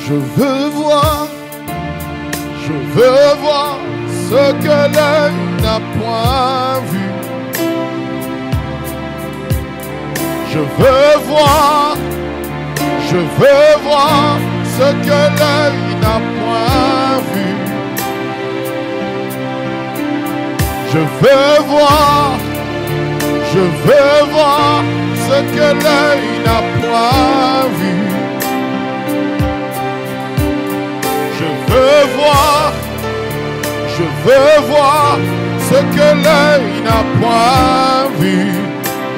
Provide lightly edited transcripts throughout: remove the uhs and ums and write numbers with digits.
Je veux voir ce que l'œil n'a point vu. Je veux voir ce que l'œil n'a point vu. Je veux voir ce que l'œil n'a point vu. Je veux voir ce que l'œil n'a point vu.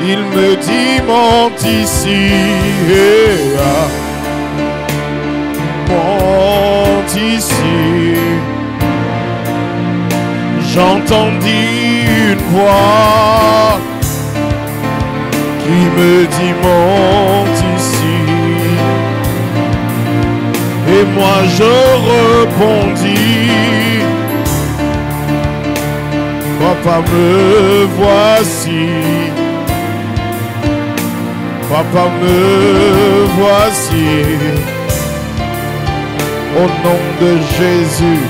Il me dit monte ici, monte ici. J'entendis une voix qui me dit monte ici. Et moi je répondis, papa me voici, papa me voici. Au nom de Jésus,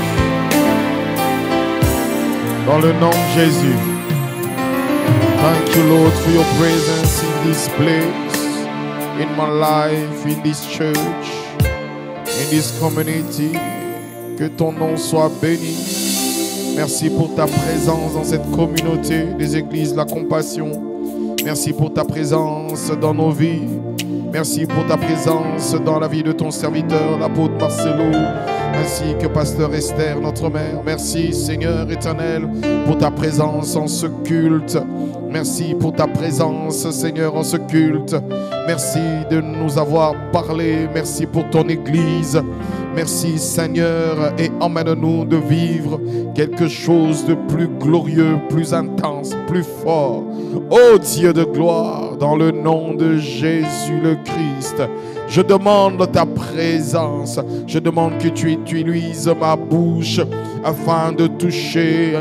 dans le nom de Jésus. Thank you, Lord, for your presence in this place, in my life, in this church, in this community. Que ton nom soit béni. Merci pour ta présence dans cette communauté des églises La Compassion. Merci pour ta présence dans nos vies. Merci pour ta présence dans la vie de ton serviteur, l'apôtre Marcelo, ainsi que pasteur Esther, notre mère. Merci Seigneur éternel pour ta présence en ce culte. Merci pour ta présence Seigneur en ce culte. Merci de nous avoir parlé. Merci pour ton église. Merci Seigneur, et emmène-nous de vivre quelque chose de plus glorieux, plus intense, plus fort. Ô Dieu de gloire, dans le nom de Jésus le Christ, je demande ta présence. Je demande que tu utilises ma bouche afin de toucher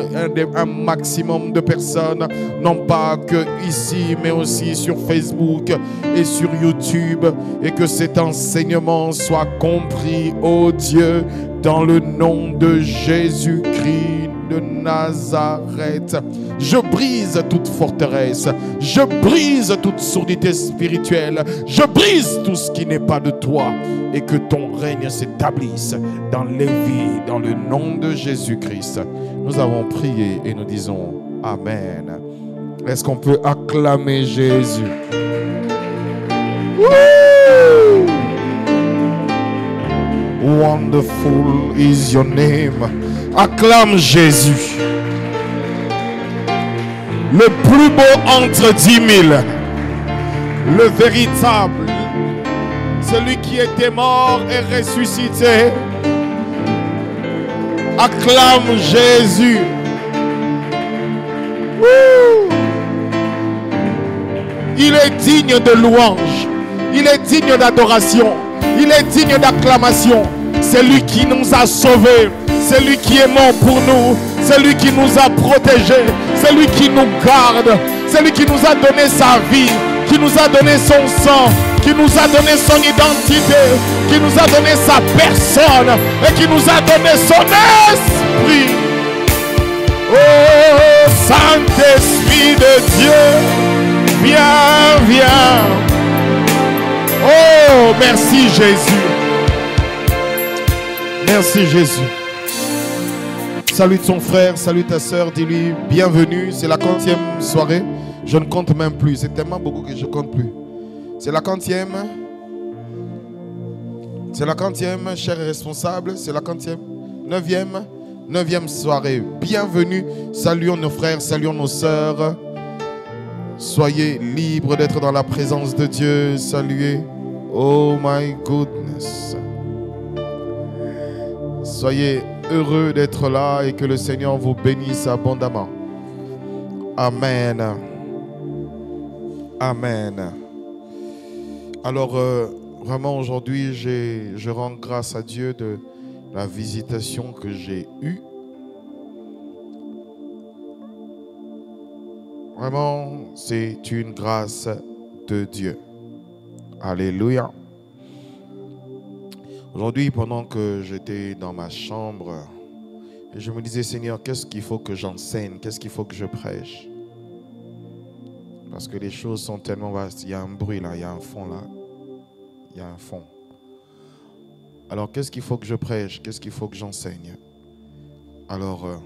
un maximum de personnes, non pas que ici, mais aussi sur Facebook et sur YouTube, et que cet enseignement soit compris, ô Dieu, dans le nom de Jésus-Christ de Nazareth. Je brise toute forteresse, je brise toute sourdité spirituelle, je brise tout ce qui n'est pas de toi, et que ton règne s'établisse dans les vies, dans le nom de Jésus-Christ. Nous avons prié et nous disons Amen. Est-ce qu'on peut acclamer Jésus? Woo! Wonderful is your name. Acclame Jésus. Le plus beau entre 10 000. Le véritable. Celui qui était mort et ressuscité. Acclame Jésus. Woo! Il est digne de louange. Il est digne d'adoration. Il est digne d'acclamation. C'est lui qui nous a sauvés. C'est lui qui est mort pour nous. C'est lui qui nous a protégés. C'est lui qui nous garde. C'est lui qui nous a donné sa vie. Qui nous a donné son sang. Qui nous a donné son identité. Qui nous a donné sa personne. Et qui nous a donné son esprit. Oh, Saint-Esprit de Dieu. Viens, viens. Oh, merci Jésus. Merci Jésus. Salue ton frère, salue ta soeur, dis-lui bienvenue. C'est la 40e soirée. Je ne compte même plus. C'est tellement beaucoup que je ne compte plus. C'est la 40e. C'est la 40e, cher et responsable. C'est la 40e. 9e soirée. Bienvenue. Saluons nos frères, saluons nos sœurs. Soyez libres d'être dans la présence de Dieu. Saluez. Oh my goodness. Soyez heureux d'être là et que le Seigneur vous bénisse abondamment. Amen. Amen. Alors, vraiment aujourd'hui, je rends grâce à Dieu de la visitation que j'ai eue. Vraiment, c'est une grâce de Dieu. Alléluia. Aujourd'hui, pendant que j'étais dans ma chambre, et je me disais, Seigneur, qu'est-ce qu'il faut que j'enseigne? Qu'est-ce qu'il faut que je prêche? Parce que les choses sont tellement vastes. Il y a un bruit là, il y a un fond là. Il y a un fond. Alors, qu'est-ce qu'il faut que je prêche? Qu'est-ce qu'il faut que j'enseigne? Alors,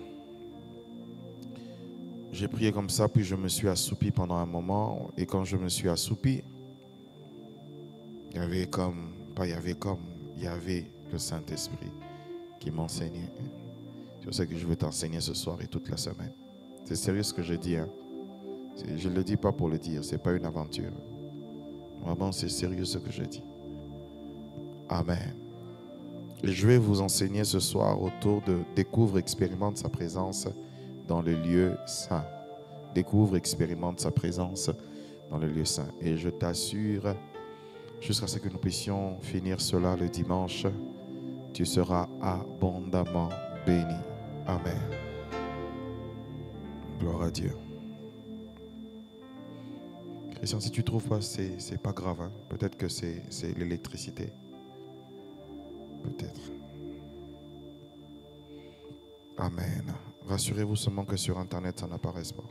j'ai prié comme ça, puis je me suis assoupi pendant un moment. Et quand je me suis assoupi, il y avait le Saint-Esprit qui m'enseignait. C'est ça que je veux t'enseigner ce soir et toute la semaine. C'est sérieux ce que je dis. Hein? Je ne le dis pas pour le dire, ce n'est pas une aventure. Vraiment, c'est sérieux ce que je dis. Amen. Et je vais vous enseigner ce soir autour de découvre, expérimente sa présence dans le lieu saint. Découvre, expérimente sa présence dans le lieu saint. Et je t'assure, jusqu'à ce que nous puissions finir cela le dimanche, tu seras abondamment béni. Amen. Gloire à Dieu. Christian, si tu ne trouves pas, c'est pas grave. Hein? Peut-être que c'est l'électricité. Peut-être. Amen. Rassurez-vous seulement que sur Internet, ça n'apparaisse pas.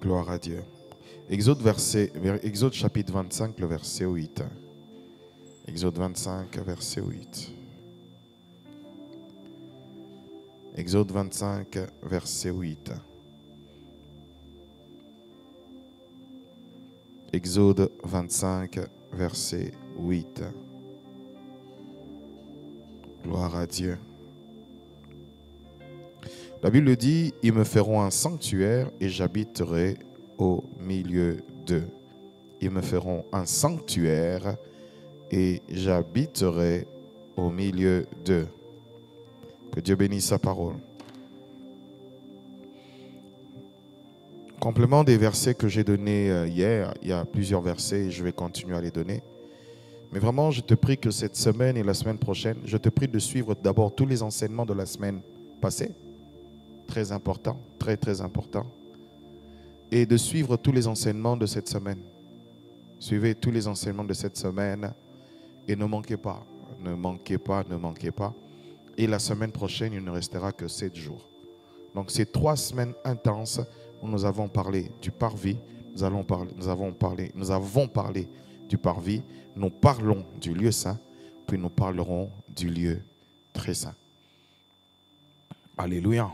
Gloire à Dieu. Exode chapitre 25, le verset 8. Exode 25, verset 8. Exode 25, verset 8. Exode 25, verset 8. Gloire à Dieu. La Bible dit, ils me feront un sanctuaire et j'habiterai au milieu d'eux. Ils me feront un sanctuaire et j'habiterai au milieu d'eux. Que Dieu bénisse sa parole. Complément des versets que j'ai donnés hier, il y a plusieurs versets et je vais continuer à les donner. Mais vraiment, je te prie que cette semaine et la semaine prochaine, je te prie de suivre d'abord tous les enseignements de la semaine passée. Très important, très très important. Et de suivre tous les enseignements de cette semaine. Suivez tous les enseignements de cette semaine et ne manquez pas, ne manquez pas, ne manquez pas. Et la semaine prochaine, il ne restera que 7 jours. Donc, c'est 3 semaines intenses où nous avons parlé du parvis, nous avons parlé du parvis, nous parlons du lieu saint, puis nous parlerons du lieu très saint. Alléluia.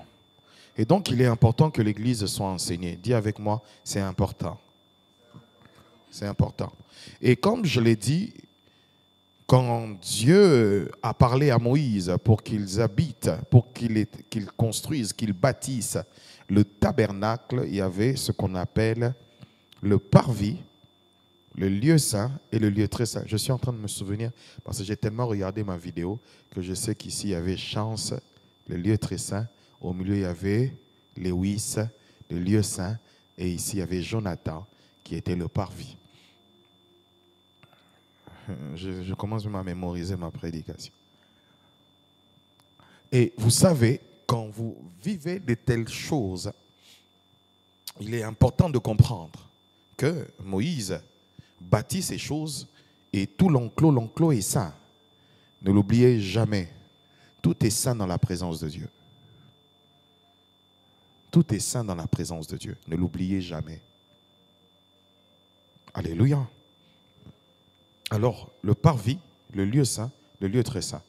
Et donc, il est important que l'Église soit enseignée. Dis avec moi, c'est important. C'est important. Et comme je l'ai dit, quand Dieu a parlé à Moïse pour qu'ils habitent, pour qu'ils construisent, qu'ils bâtissent le tabernacle, il y avait ce qu'on appelle le parvis, le lieu saint et le lieu très saint. Je suis en train de me souvenir, parce que j'ai tellement regardé ma vidéo, que je sais qu'ici, il y avait Chance, le lieu très saint. Au milieu, il y avait Lewis, le lieu saint. Et ici, il y avait Jonathan, qui était le parvis. Je commence même à mémoriser ma prédication. Et vous savez, quand vous vivez de telles choses, il est important de comprendre que Moïse bâtit ces choses et tout l'enclos est saint. Ne l'oubliez jamais. Tout est saint dans la présence de Dieu. Tout est saint dans la présence de Dieu. Ne l'oubliez jamais. Alléluia. Alors, le parvis, le lieu saint, le lieu très saint.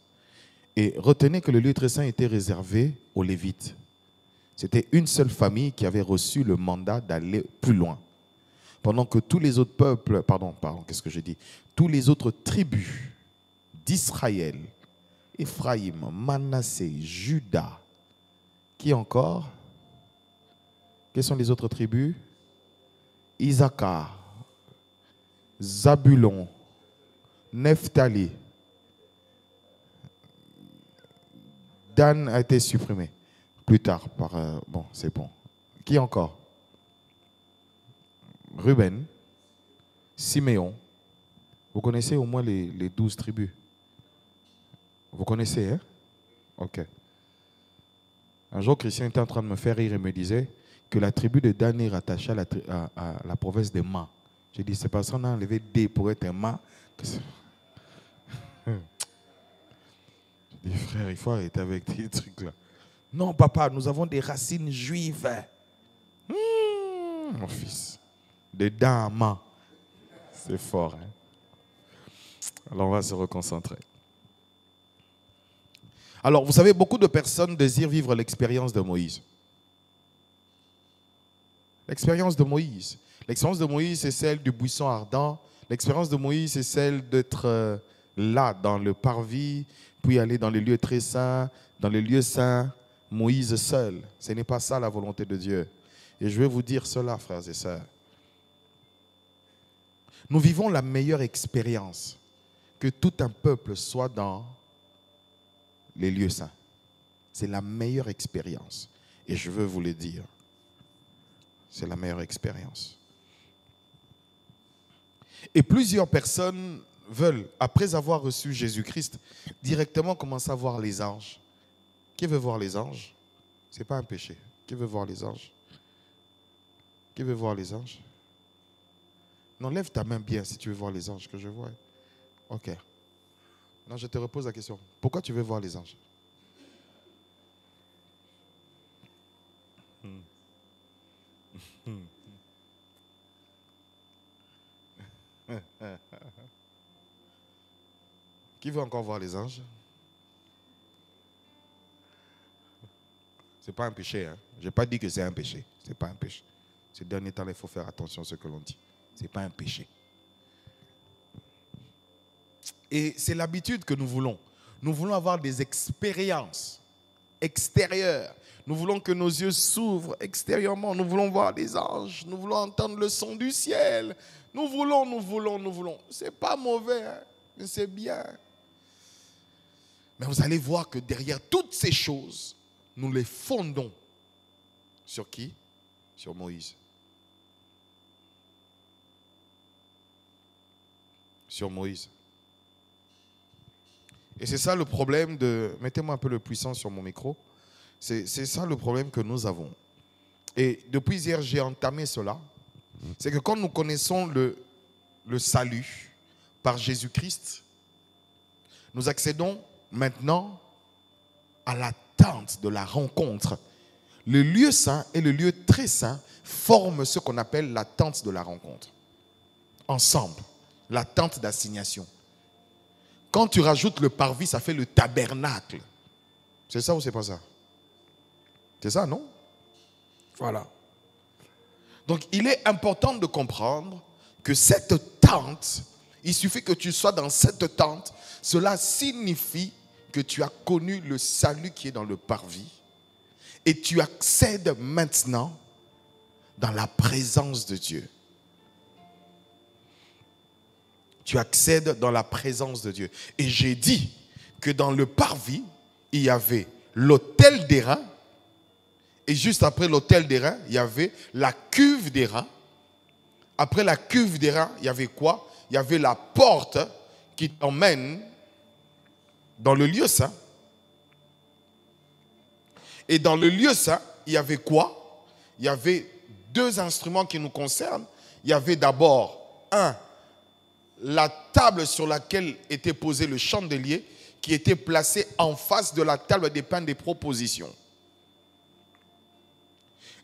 Et retenez que le lieu très saint était réservé aux Lévites. C'était une seule famille qui avait reçu le mandat d'aller plus loin. Pendant que tous les autres peuples, qu'est-ce que j'ai dit? Tous les autres tribus d'Israël, Éphraïm, Manassé, Juda, qui encore? Quelles sont les autres tribus? Issachar, Zabulon, Nephtali. Dan a été supprimé plus tard par... bon, c'est bon. Qui encore? Ruben, Siméon. Vous connaissez au moins les 12 tribus? Vous connaissez, hein? Ok. Un jour, Christian était en train de me faire rire et me disait que la tribu de Dan est rattachée à la province de Man. J'ai dit, c'est parce qu'on a enlevé D pour être un ma. J'ai dit, frère, il faut arrêter avec ces trucs-là. Non, papa, nous avons des racines juives. Mon fils. Des dames. C'est fort. Hein? Alors, on va se reconcentrer. Alors, vous savez, beaucoup de personnes désirent vivre l'expérience de Moïse. L'expérience de Moïse. L'expérience de Moïse, c'est celle du buisson ardent. L'expérience de Moïse, c'est celle d'être là, dans le parvis, puis aller dans les lieux très saints, dans les lieux saints, Moïse seul. Ce n'est pas ça la volonté de Dieu. Et je vais vous dire cela, frères et sœurs. Nous vivons la meilleure expérience que tout un peuple soit dans les lieux saints. C'est la meilleure expérience. Et je veux vous le dire. C'est la meilleure expérience. Et plusieurs personnes veulent, après avoir reçu Jésus-Christ, directement commencer à voir les anges. Qui veut voir les anges? Ce n'est pas un péché. Qui veut voir les anges? Qui veut voir les anges? Non, lève ta main bien si tu veux voir les anges, que je vois. Ok. Non, je te repose la question. Pourquoi tu veux voir les anges? Qui veut encore voir les anges? Ce n'est pas un péché. Hein? Je n'ai pas dit que c'est un péché. Ce n'est pas un péché. Ces derniers temps, il faut faire attention à ce que l'on dit. Ce n'est pas un péché. Et c'est l'habitude que nous voulons. Nous voulons avoir des expériences extérieures. Nous voulons que nos yeux s'ouvrent extérieurement. Nous voulons voir des anges. Nous voulons entendre le son du ciel. Nous voulons. Ce n'est pas mauvais, hein, mais c'est bien. Mais vous allez voir que derrière toutes ces choses, nous les fondons sur qui? Sur Moïse. Sur Moïse. Et c'est ça le problème de... Mettez-moi un peu le puissant sur mon micro. C'est ça le problème que nous avons. Et depuis hier, j'ai entamé cela. C'est que quand nous connaissons le salut par Jésus-Christ, nous accédons maintenant à l'attente de la rencontre. Le lieu saint et le lieu très saint forment ce qu'on appelle l'attente de la rencontre. Ensemble, l'attente d'assignation. Quand tu rajoutes le parvis, ça fait le tabernacle. C'est ça ou c'est pas ça? C'est ça, non? Voilà. Donc, il est important de comprendre que cette tente, il suffit que tu sois dans cette tente, cela signifie que tu as connu le salut qui est dans le parvis et tu accèdes maintenant dans la présence de Dieu. Tu accèdes dans la présence de Dieu. Et j'ai dit que dans le parvis, il y avait l'autel d'airain. Et juste après l'autel d'airain, il y avait la cuve d'airain. Après la cuve d'airain, il y avait quoi? Il y avait la porte qui t'emmène dans le lieu saint. Et dans le lieu saint, il y avait quoi? Il y avait deux instruments qui nous concernent. Il y avait d'abord la table sur laquelle était posé le chandelier qui était placé en face de la table des pains des propositions.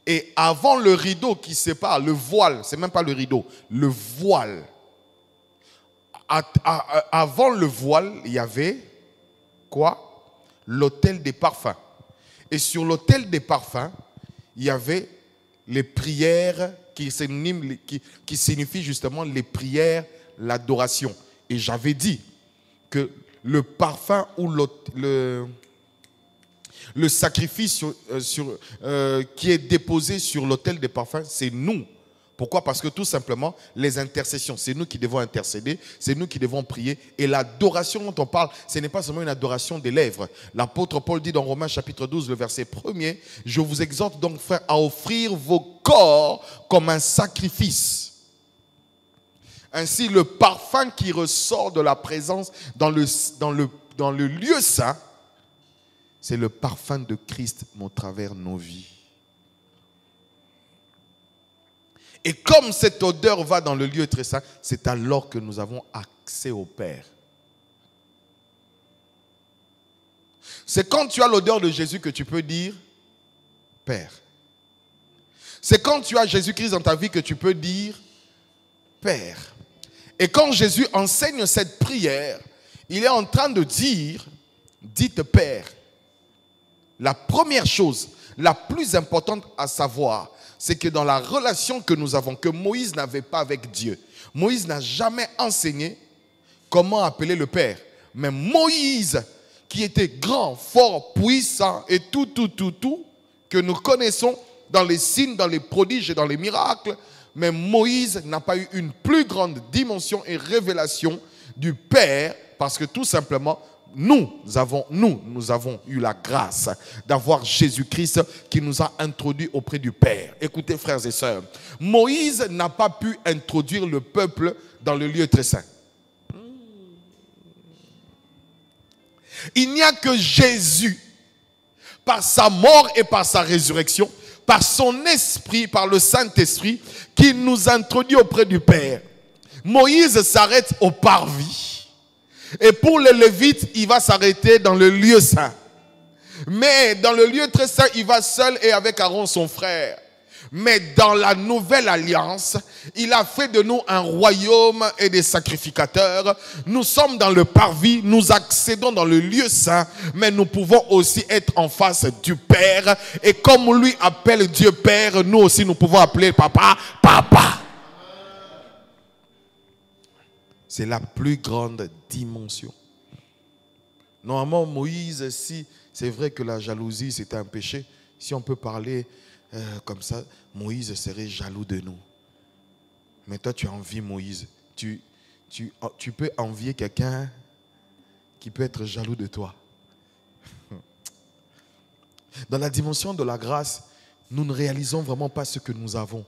Et avant le rideau qui sépare, le voile, c'est même pas le rideau, le voile. Avant le voile, il y avait quoi? L'autel des parfums. Et sur l'autel des parfums, il y avait les prières qui signifient justement les prières, l'adoration. Et j'avais dit que le parfum ou le sacrifice qui est déposé sur l'autel des parfums, c'est nous. Pourquoi? Parce que tout simplement, les intercessions, c'est nous qui devons intercéder, c'est nous qui devons prier. Et l'adoration dont on parle, ce n'est pas seulement une adoration des lèvres. L'apôtre Paul dit dans Romains chapitre 12, le verset 1er, « Je vous exhorte donc, frères, à offrir vos corps comme un sacrifice. » Ainsi, le parfum qui ressort de la présence dans le lieu saint, c'est le parfum de Christ au travers de nos vies. Et comme cette odeur va dans le lieu très saint, c'est alors que nous avons accès au Père. C'est quand tu as l'odeur de Jésus que tu peux dire Père. C'est quand tu as Jésus-Christ dans ta vie que tu peux dire Père. Et quand Jésus enseigne cette prière, il est en train de dire, dites Père. La première chose, la plus importante à savoir, c'est que dans la relation que nous avons, que Moïse n'avait pas avec Dieu, Moïse n'a jamais enseigné comment appeler le Père. Mais Moïse, qui était grand, fort, puissant et tout, que nous connaissons dans les signes, dans les prodiges et dans les miracles, mais Moïse n'a pas eu une plus grande dimension et révélation du Père, parce que tout simplement, nous avons eu la grâce d'avoir Jésus-Christ qui nous a introduits auprès du Père. Écoutez, frères et sœurs, Moïse n'a pas pu introduire le peuple dans le lieu très saint. Il n'y a que Jésus, par sa mort et par sa résurrection, par son esprit, par le Saint-Esprit, qui nous introduit auprès du Père. Moïse s'arrête au parvis. Et pour les Lévites, il va s'arrêter dans le lieu saint. Mais dans le lieu très saint, il va seul et avec Aaron son frère. Mais dans la nouvelle alliance, il a fait de nous un royaume et des sacrificateurs. Nous sommes dans le parvis, nous accédons dans le lieu saint, mais nous pouvons aussi être en face du Père. Et comme lui appelle Dieu Père, nous aussi nous pouvons appeler Papa, Papa. C'est la plus grande dimension. Normalement, Moïse, si c'est vrai que la jalousie c'était un péché, si on peut parler comme ça, Moïse serait jaloux de nous. Mais toi, tu envies Moïse. Tu peux envier quelqu'un qui peut être jaloux de toi. Dans la dimension de la grâce, nous ne réalisons vraiment pas ce que nous avons.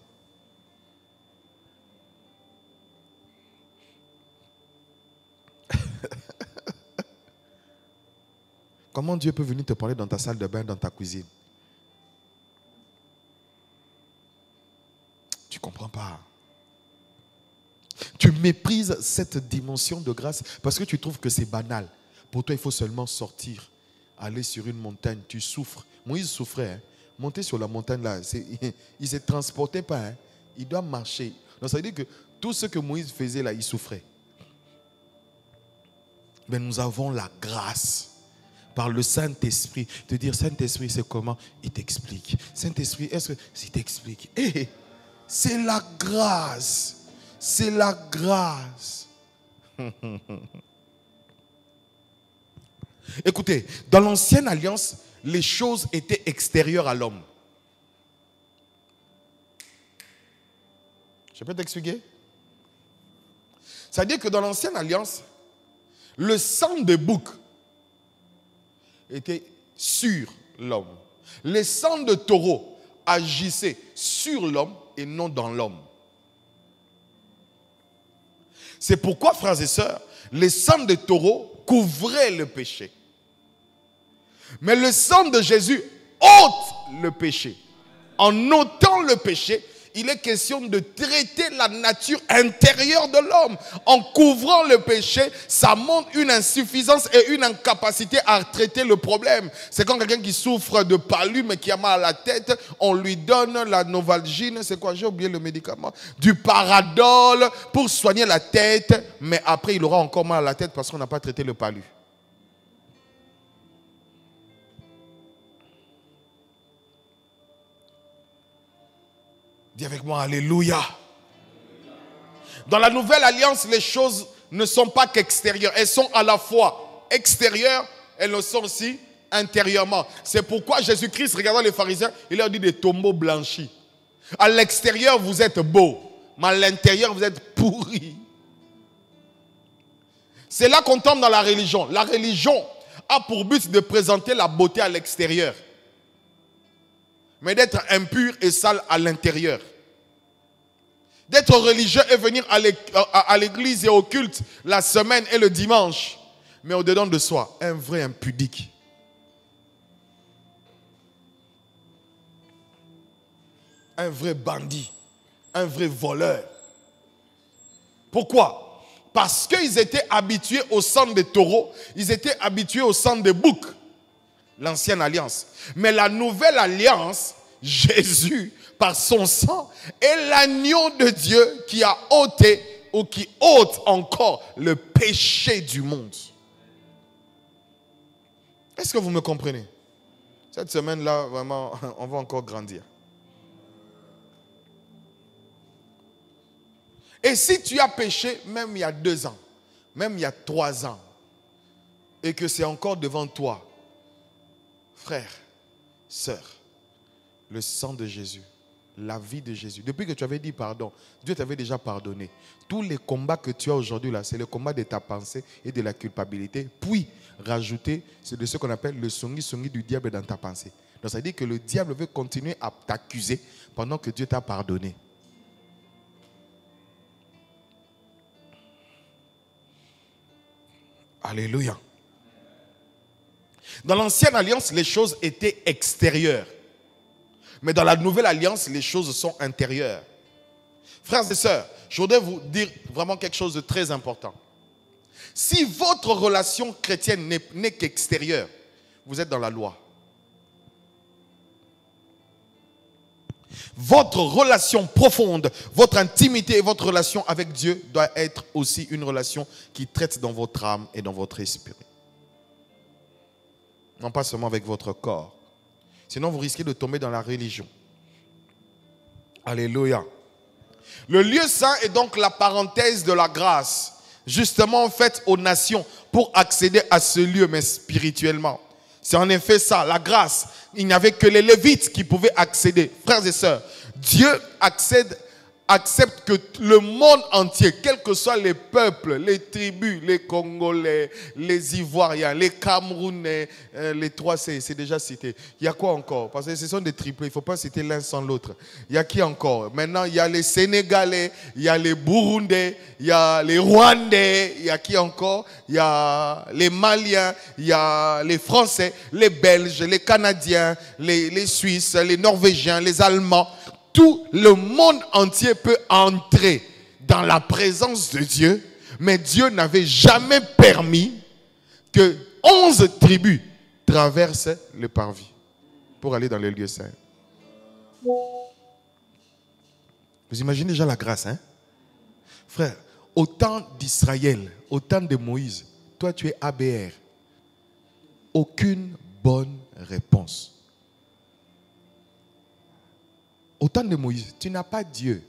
Comment Dieu peut venir te parler dans ta salle de bain, dans ta cuisine? Tu ne comprends pas. Tu méprises cette dimension de grâce parce que tu trouves que c'est banal. Pour toi, il faut seulement sortir, aller sur une montagne. Tu souffres. Moïse souffrait. Hein. Monter sur la montagne là, il ne se transportait pas. Hein. Il doit marcher. Donc ça veut dire que tout ce que Moïse faisait là, il souffrait. Mais nous avons la grâce par le Saint-Esprit de dire Saint-Esprit, c'est comment? Il t'explique. Saint-Esprit, est-ce que il t'explique? Hey, c'est la grâce. C'est la grâce. Écoutez, dans l'ancienne alliance, les choses étaient extérieures à l'homme. Je peux t'expliquer? C'est-à-dire que dans l'ancienne alliance, le sang de bouc était sur l'homme. Le sang de taureau agissait sur l'homme et non dans l'homme. C'est pourquoi, frères et sœurs, le sang de taureau couvrait le péché. Mais le sang de Jésus ôte le péché. En ôtant le péché, il est question de traiter la nature intérieure de l'homme. En couvrant le péché, ça montre une insuffisance et une incapacité à traiter le problème. C'est quand quelqu'un qui souffre de palu mais qui a mal à la tête, on lui donne la Novalgine, c'est quoi, j'ai oublié le médicament, du Paradol pour soigner la tête, mais après il aura encore mal à la tête parce qu'on n'a pas traité le palu. Dis avec moi, alléluia. Dans la nouvelle alliance, les choses ne sont pas qu'extérieures. Elles sont à la fois extérieures, elles le sont aussi intérieurement. C'est pourquoi Jésus-Christ, regardant les pharisiens, il leur dit des tombeaux blanchis. À l'extérieur, vous êtes beaux, mais à l'intérieur, vous êtes pourris. C'est là qu'on tombe dans la religion. La religion a pour but de présenter la beauté à l'extérieur, mais d'être impur et sale à l'intérieur. D'être religieux et venir à l'église et au culte la semaine et le dimanche, mais au-dedans de soi, un vrai impudique. Un vrai bandit. un vrai voleur. Pourquoi? Parce qu'ils étaient habitués au sang des taureaux, ils étaient habitués au sang des boucs, l'ancienne alliance. Mais la nouvelle alliance, Jésus, par son sang, est l'agneau de Dieu qui a ôté ou qui ôte encore le péché du monde. Est-ce que vous me comprenez? Cette semaine-là, vraiment, on va encore grandir. Et si tu as péché, même il y a 2 ans, même il y a 3 ans, et que c'est encore devant toi, frère, sœur, le sang de Jésus, la vie de Jésus, depuis que tu avais dit pardon, Dieu t'avait déjà pardonné. Tous les combats que tu as aujourd'hui là, c'est le combat de ta pensée et de la culpabilité, puis rajouter, c'est de ce qu'on appelle le songi du diable dans ta pensée. Donc ça veut dire que le diable veut continuer à t'accuser pendant que Dieu t'a pardonné. Alléluia. Dans l'ancienne alliance, les choses étaient extérieures. Mais dans la nouvelle alliance, les choses sont intérieures. Frères et sœurs, je voudrais vous dire vraiment quelque chose de très important. Si votre relation chrétienne n'est qu'extérieure, vous êtes dans la loi. Votre relation profonde, votre intimité et votre relation avec Dieu doit être aussi une relation qui traite dans votre âme et dans votre esprit. Non pas seulement avec votre corps. Sinon vous risquez de tomber dans la religion. Alléluia. Le lieu saint est donc la parenthèse de la grâce, justement faite aux nations pour accéder à ce lieu, mais spirituellement. C'est en effet ça, la grâce. Il n'y avait que les Lévites qui pouvaient accéder. Frères et sœurs, Dieu accepte que le monde entier, quels que soient les peuples, les tribus, les Congolais, les Ivoiriens, les Camerounais, les 3C, c'est déjà cité. Il y a quoi encore? Parce que ce sont des triplés, il ne faut pas citer l'un sans l'autre. Il y a qui encore? Maintenant, il y a les Sénégalais, il y a les Burundais, il y a les Rwandais, il y a qui encore? Il y a les Maliens, il y a les Français, les Belges, les Canadiens, les Suisses, les Norvégiens, les Allemands. Tout le monde entier peut entrer dans la présence de Dieu, mais Dieu n'avait jamais permis que 11 tribus traversent le parvis pour aller dans les lieux saints. Vous imaginez déjà la grâce, hein? Frère, au temps d'Israël, au temps de Moïse, toi tu es ABR. Aucune bonne réponse. Au temps de Moïse, tu n'as pas Dieu.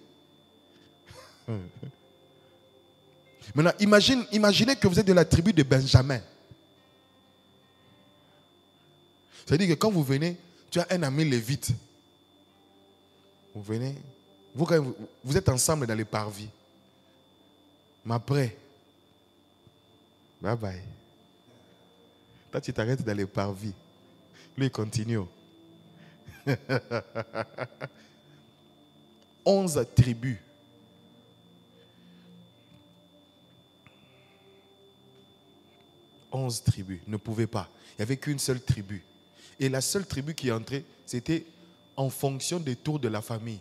Maintenant, imaginez que vous êtes de la tribu de Benjamin. C'est-à-dire que quand vous venez, tu as un ami lévite. Vous venez, vous êtes ensemble dans les parvis. Mais après, bye bye. Toi, tu t'arrêtes dans les parvis. Lui, il continue. 11 tribus. Onze tribus ne pouvaient pas. Il n'y avait qu'une seule tribu. Et la seule tribu qui entrait, c'était en fonction des tours de la famille.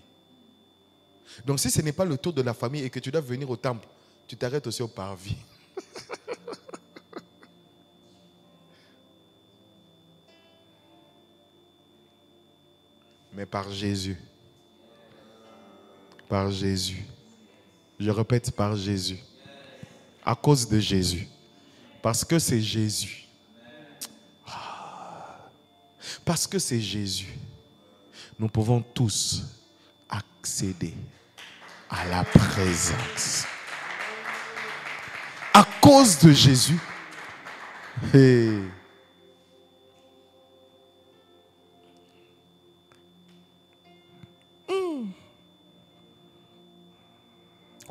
Donc si ce n'est pas le tour de la famille et que tu dois venir au temple, tu t'arrêtes aussi au parvis. Mais par Jésus. Par Jésus. Je répète, par Jésus. À cause de Jésus. Parce que c'est Jésus. Parce que c'est Jésus. Nous pouvons tous accéder à la présence. À cause de Jésus. Hey.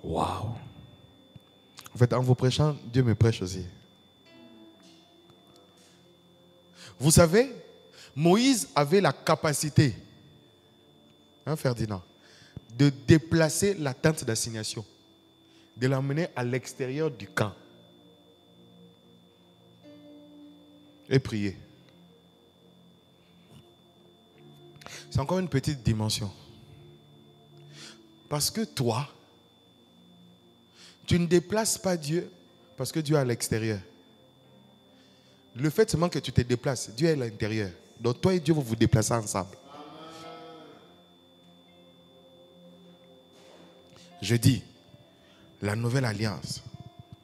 Waouh. En fait, en vous prêchant, Dieu me prêche aussi. Vous savez, Moïse avait la capacité, hein, Ferdinand, de déplacer la tente d'assignation, de l'emmener à l'extérieur du camp et prier. C'est encore une petite dimension. Parce que toi, tu ne déplaces pas Dieu parce que Dieu est à l'extérieur. Le fait seulement que tu te déplaces, Dieu est à l'intérieur. Donc toi et Dieu vous vous déplacez ensemble. Je dis, la nouvelle alliance,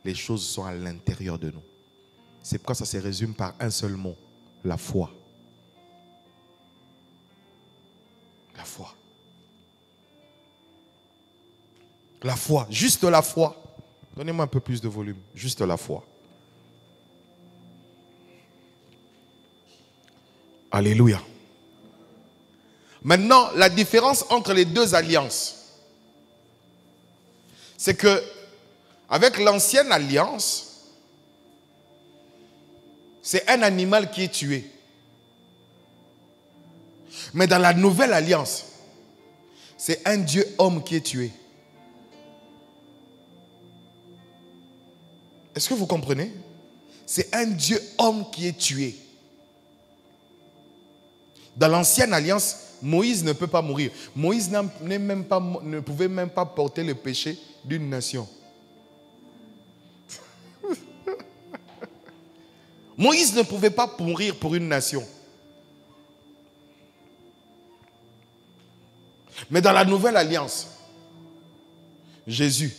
les choses sont à l'intérieur de nous. C'est pourquoi ça se résume par un seul mot, la foi. La foi. La foi, juste la foi. Donnez-moi un peu plus de volume, juste la foi. Alléluia. Maintenant, la différence entre les deux alliances, c'est que avec l'ancienne alliance, c'est un animal qui est tué. Mais dans la nouvelle alliance, c'est un Dieu homme qui est tué. Est-ce que vous comprenez? C'est un Dieu homme qui est tué. Dans l'ancienne alliance, Moïse ne peut pas mourir. Moïse ne pouvait même pas porter le péché d'une nation. Moïse ne pouvait pas mourir pour une nation. Mais dans la nouvelle alliance, Jésus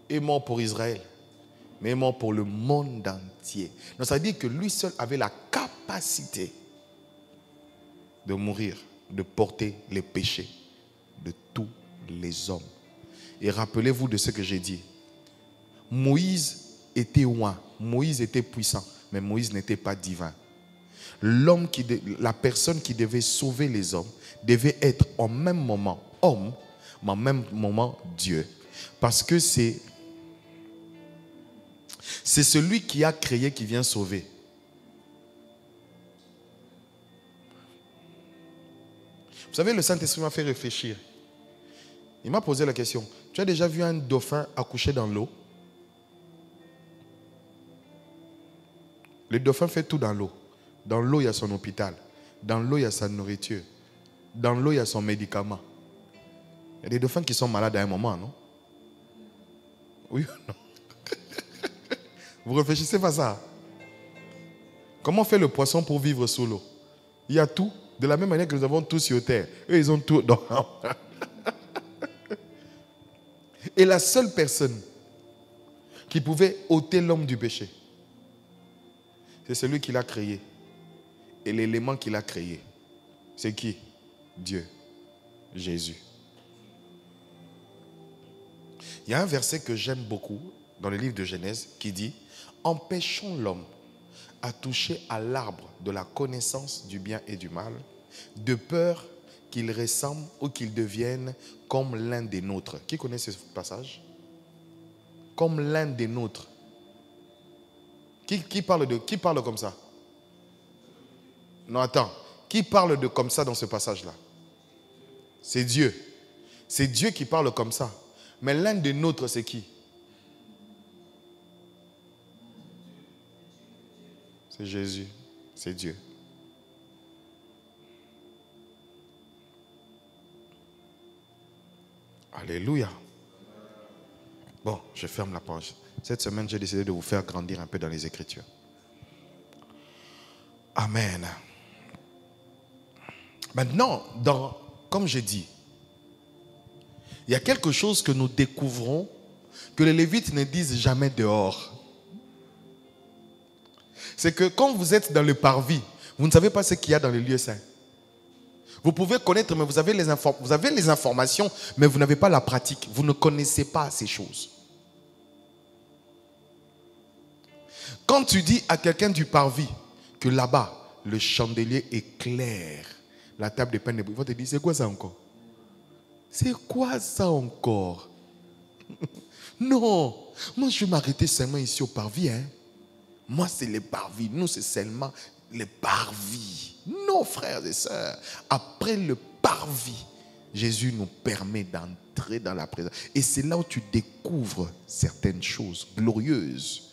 est mort pour Israël, mais est mort pour le monde entier. Donc ça veut dire que lui seul avait la capacité de mourir, de porter les péchés de tous les hommes. Et rappelez-vous de ce que j'ai dit. Moïse était loin, Moïse était puissant, mais Moïse n'était pas divin. La personne qui devait sauver les hommes devait être en même moment homme, mais en même moment Dieu. Parce que c'est celui qui a créé qui vient sauver. Vous savez, le Saint-Esprit m'a fait réfléchir. Il m'a posé la question. Tu as déjà vu un dauphin accoucher dans l'eau? Le dauphin fait tout dans l'eau. Dans l'eau, il y a son hôpital. Dans l'eau, il y a sa nourriture. Dans l'eau, il y a son médicament. Il y a des dauphins qui sont malades à un moment, non? Oui ou non? Vous réfléchissez pas à ça? Comment fait le poisson pour vivre sous l'eau? Il y a tout. De la même manière que nous avons tout sur terre. Eux, ils ont tout dans... Et la seule personne qui pouvait ôter l'homme du péché, c'est celui qui l'a créé. Et l'élément qu'il a créé, c'est qui? Dieu, Jésus. Il y a un verset que j'aime beaucoup dans le livre de Genèse qui dit « Empêchons l'homme à toucher à l'arbre de la connaissance du bien et du mal, de peur qu'il ressemble ou qu'il devienne comme l'un des nôtres. » Qui connaît ce passage? Comme l'un des nôtres. Qui parle comme ça? Non, attends. Qui parle de comme ça dans ce passage-là? C'est Dieu. C'est Dieu qui parle comme ça. Mais l'un des nôtres, c'est qui? C'est Jésus. C'est Dieu. Alléluia. Bon, je ferme la page. Cette semaine, j'ai décidé de vous faire grandir un peu dans les Écritures. Amen. Maintenant, comme j'ai dit, il y a quelque chose que nous découvrons que les Lévites ne disent jamais dehors. C'est que quand vous êtes dans le parvis, vous ne savez pas ce qu'il y a dans le lieu saint. Vous pouvez connaître, mais vous avez les informations, mais vous n'avez pas la pratique. Vous ne connaissez pas ces choses. Quand tu dis à quelqu'un du parvis que là-bas, le chandelier est clair, la table de pain, il va te dire, c'est quoi ça encore? C'est quoi ça encore? Non, moi je vais m'arrêter seulement ici au parvis. Moi c'est les parvis, nous c'est seulement les parvis. Non, frères et sœurs, après le parvis, Jésus nous permet d'entrer dans la présence. Et c'est là où tu découvres certaines choses glorieuses.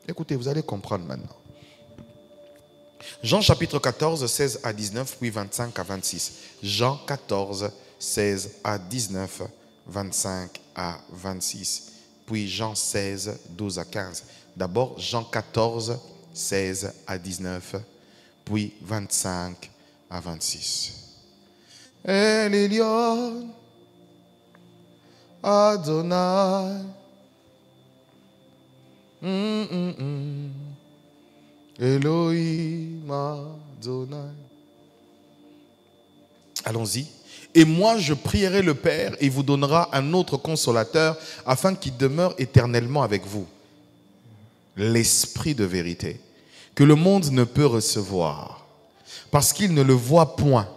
Écoutez, vous allez comprendre maintenant. Jean chapitre 14, 16 à 19, puis 25 à 26. Jean 14, 16 à 19, 25 à 26. Puis Jean 16, 12 à 15. D'abord Jean 14, 16 à 19, puis 25 à 26. El Elyon, Adonai, Elohim Adonai. Allons-y. Et moi, je prierai le Père et il vous donnera un autre consolateur afin qu'il demeure éternellement avec vous. L'Esprit de vérité, que le monde ne peut recevoir, parce qu'il ne le voit point,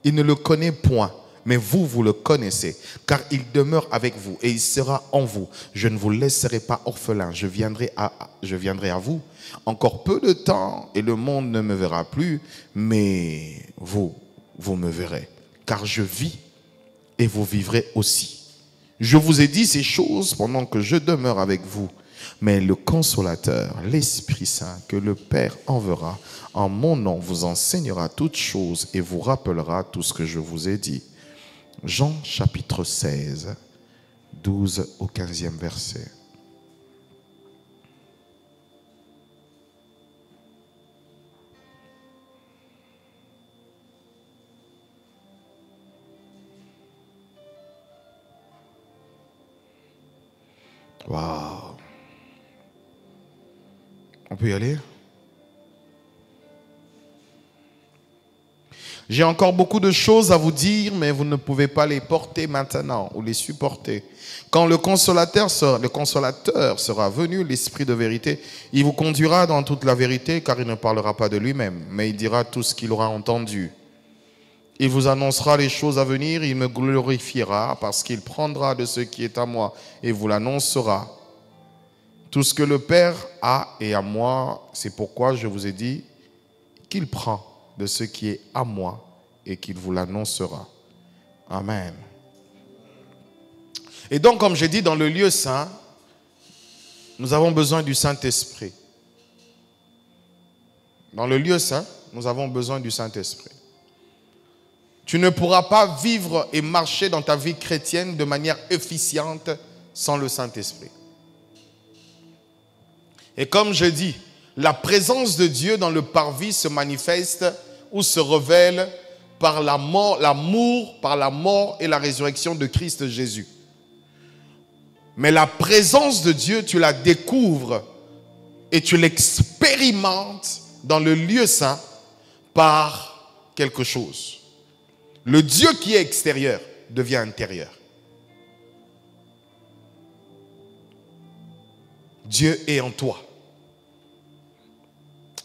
il ne le connaît point, mais vous, vous le connaissez, car il demeure avec vous et il sera en vous. Je ne vous laisserai pas orphelin, je viendrai à vous. Encore peu de temps et le monde ne me verra plus, mais vous me verrez, car je vis et vous vivrez aussi. Je vous ai dit ces choses pendant que je demeure avec vous. Mais le consolateur, l'Esprit Saint, que le Père enverra, en mon nom vous enseignera toutes choses et vous rappellera tout ce que je vous ai dit. Jean chapitre 16, 12 au 15e verset. Waouh! On peut y aller? J'ai encore beaucoup de choses à vous dire, mais vous ne pouvez pas les porter maintenant ou les supporter. Quand le consolateur sera venu, l'Esprit de vérité, il vous conduira dans toute la vérité, car il ne parlera pas de lui-même, mais il dira tout ce qu'il aura entendu. Il vous annoncera les choses à venir, il me glorifiera, parce qu'il prendra de ce qui est à moi et vous l'annoncera. Tout ce que le Père a est à moi, c'est pourquoi je vous ai dit qu'il prend de ce qui est à moi et qu'il vous l'annoncera. Amen. Et donc, comme j'ai dit, dans le lieu saint, nous avons besoin du Saint-Esprit. Dans le lieu saint, nous avons besoin du Saint-Esprit. Tu ne pourras pas vivre et marcher dans ta vie chrétienne de manière efficiente sans le Saint-Esprit. Et comme je dis, la présence de Dieu dans le parvis se manifeste ou se révèle par la mort, l'amour, par la mort et la résurrection de Christ Jésus. Mais la présence de Dieu, tu la découvres et tu l'expérimentes dans le lieu saint par quelque chose. Le Dieu qui est extérieur devient intérieur. Dieu est en toi.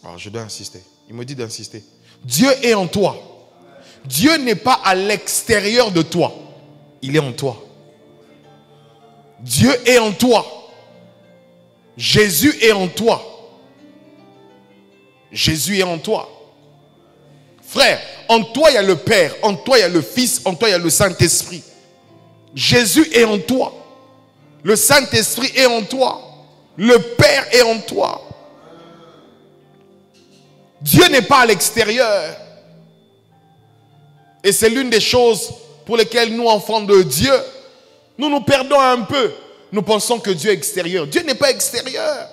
Alors je dois insister. Il me dit d'insister. Dieu est en toi. Dieu n'est pas à l'extérieur de toi. Il est en toi. Dieu est en toi. Jésus est en toi. Jésus est en toi. Frère, en toi il y a le Père, en toi il y a le Fils, en toi il y a le Saint-Esprit. Jésus est en toi. Le Saint-Esprit est en toi. Le Père est en toi. Dieu n'est pas à l'extérieur. Et c'est l'une des choses pour lesquelles nous, enfants de Dieu, nous nous perdons un peu. Nous pensons que Dieu est extérieur. Dieu n'est pas extérieur.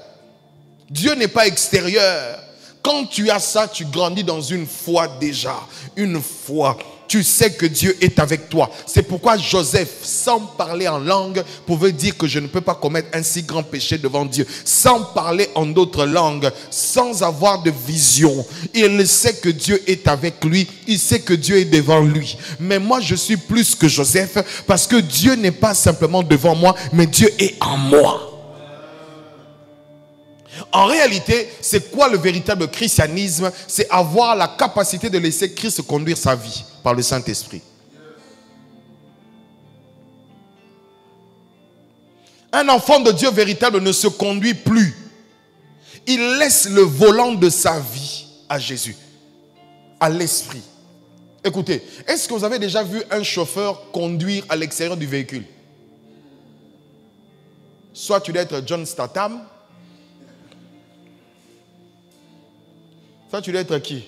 Dieu n'est pas extérieur. Quand tu as ça, tu grandis dans une foi déjà. Une foi. Tu sais que Dieu est avec toi. C'est pourquoi Joseph, sans parler en langue, pouvait dire que je ne peux pas commettre un si grand péché devant Dieu. Sans parler en d'autres langues, sans avoir de vision. Il sait que Dieu est avec lui. Il sait que Dieu est devant lui. Mais moi, je suis plus que Joseph parce que Dieu n'est pas simplement devant moi, mais Dieu est en moi. En réalité, c'est quoi le véritable christianisme? C'est avoir la capacité de laisser Christ conduire sa vie par le Saint-Esprit. Un enfant de Dieu véritable ne se conduit plus. Il laisse le volant de sa vie à Jésus, à l'Esprit. Écoutez, est-ce que vous avez déjà vu un chauffeur conduire à l'extérieur du véhicule? Soit tu dois être John Statham, soit tu dois être qui?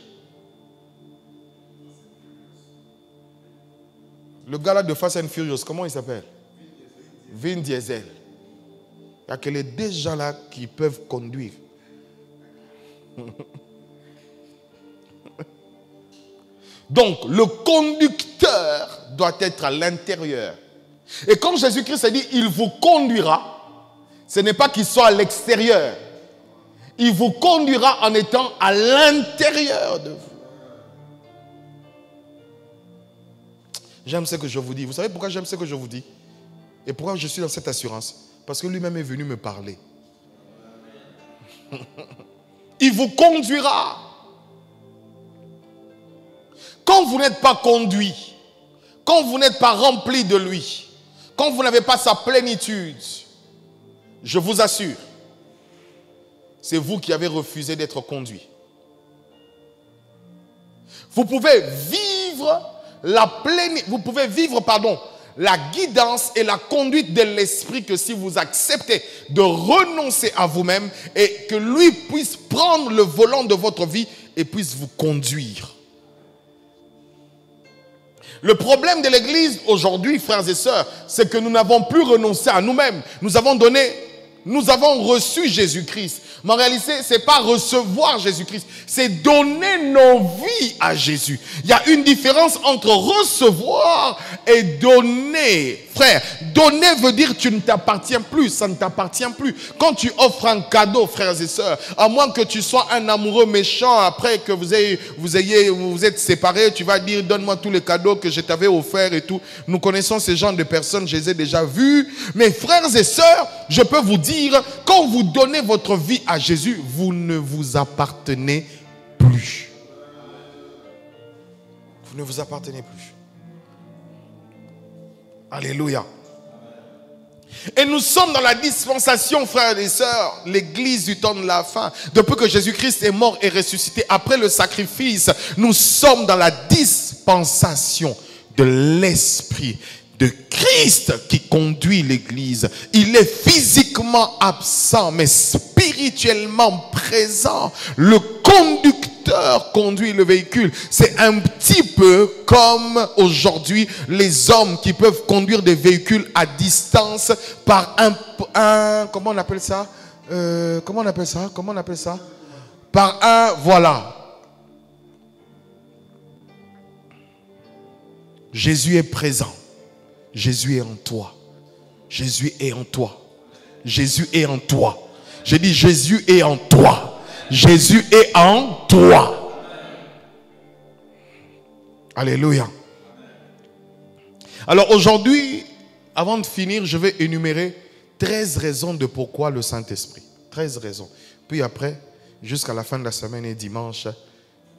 Le gars là de Fast and Furious, comment il s'appelle? Vin Diesel. Il y a que les deux gens là qui peuvent conduire. Donc, le conducteur doit être à l'intérieur. Et quand Jésus-Christ a dit, il vous conduira, ce n'est pas qu'il soit à l'extérieur. Il vous conduira en étant à l'intérieur de vous. J'aime ce que je vous dis. Vous savez pourquoi j'aime ce que je vous dis? Et pourquoi je suis dans cette assurance? Parce que lui-même est venu me parler. Il vous conduira. Quand vous n'êtes pas conduit, quand vous n'êtes pas rempli de lui, quand vous n'avez pas sa plénitude, je vous assure, c'est vous qui avez refusé d'être conduit. Vous pouvez vivre la guidance et la conduite de l'esprit que si vous acceptez de renoncer à vous-même et que lui puisse prendre le volant de votre vie et puisse vous conduire. Le problème de l'église aujourd'hui, frères et sœurs, c'est que nous n'avons plus renoncé à nous-mêmes. Nous avons reçu Jésus-Christ. Mais en réalité, ce n'est pas recevoir Jésus-Christ, c'est donner nos vies à Jésus. Il y a une différence entre recevoir et donner. Frère, donner veut dire que tu ne t'appartiens plus, ça ne t'appartient plus. Quand tu offres un cadeau, frères et sœurs, à moins que tu sois un amoureux méchant, après que vous êtes séparés, tu vas dire, donne-moi tous les cadeaux que je t'avais offerts et tout. Nous connaissons ces genres de personnes, je les ai déjà vus. Mais frères et sœurs, je peux vous dire, quand vous donnez votre vie à Jésus, vous ne vous appartenez plus. Vous ne vous appartenez plus. Alléluia. Et nous sommes dans la dispensation, frères et sœurs, l'église du temps de la fin. Depuis que Jésus-Christ est mort et ressuscité, après le sacrifice, nous sommes dans la dispensation de l'Esprit de Christ qui conduit l'église. Il est physiquement absent, mais spirituellement présent. Le conducteur conduit le véhicule. C'est un petit peu comme aujourd'hui les hommes qui peuvent conduire des véhicules à distance par un comment on appelle ça? Par un, voilà. Jésus est présent. Jésus est en toi. Jésus est en toi. Jésus est en toi. J'ai dit Jésus est en toi. Jésus est en toi. Alléluia. Alors aujourd'hui, avant de finir, je vais énumérer 13 raisons de pourquoi le Saint-Esprit. 13 raisons. Puis après, jusqu'à la fin de la semaine et dimanche,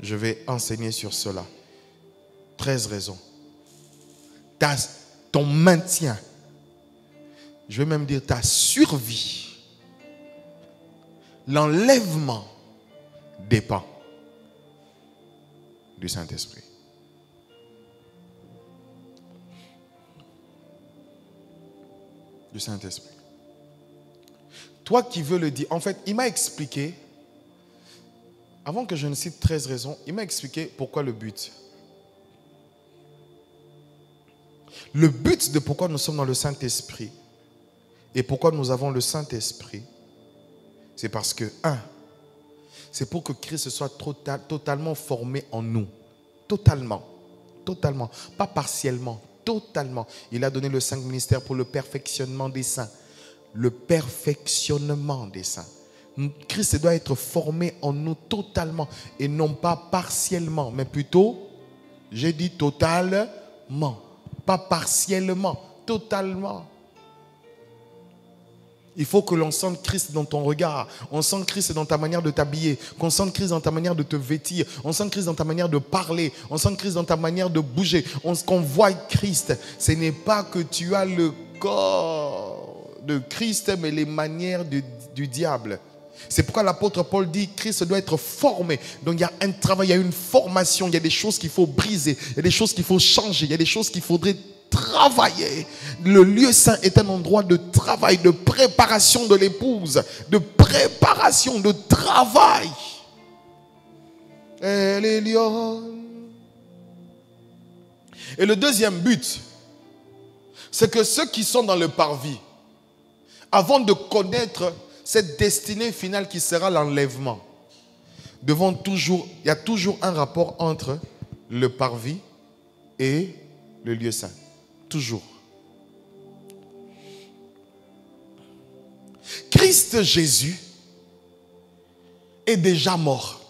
je vais enseigner sur cela. 13 raisons. Ton maintien, je vais même dire ta survie, l'enlèvement dépend du Saint-Esprit. Du Saint-Esprit. Toi qui veux le dire, en fait, il m'a expliqué, avant que je ne cite 13 raisons, il m'a expliqué pourquoi le but. Le but de pourquoi nous sommes dans le Saint-Esprit et pourquoi nous avons le Saint-Esprit, c'est parce que, c'est pour que Christ soit totalement formé en nous. Totalement. Pas partiellement, totalement. Il a donné le Saint ministère pour le perfectionnement des saints. Le perfectionnement des saints. Christ doit être formé en nous totalement et non pas partiellement, mais plutôt, j'ai dit totalement. Pas partiellement, totalement. Il faut que l'on sente Christ dans ton regard. On sente Christ dans ta manière de t'habiller. Qu'on sente Christ dans ta manière de te vêtir. On sente Christ dans ta manière de parler. On sente Christ dans ta manière de bouger. Qu'on voit Christ. Ce n'est pas que tu as le corps de Christ, mais les manières du diable. C'est pourquoi l'apôtre Paul dit que Christ doit être formé. Donc il y a un travail, il y a une formation, il y a des choses qu'il faut briser, il y a des choses qu'il faut changer, il y a des choses qu'il faudrait travailler. Le lieu saint est un endroit de travail, de préparation de l'épouse, de préparation, de travail. Elle est lionne. Et le deuxième but c'est que ceux qui sont dans le parvis, avant de connaître cette destinée finale qui sera l'enlèvement, il y a toujours un rapport entre le parvis et le lieu saint. Toujours. Christ Jésus est déjà mort.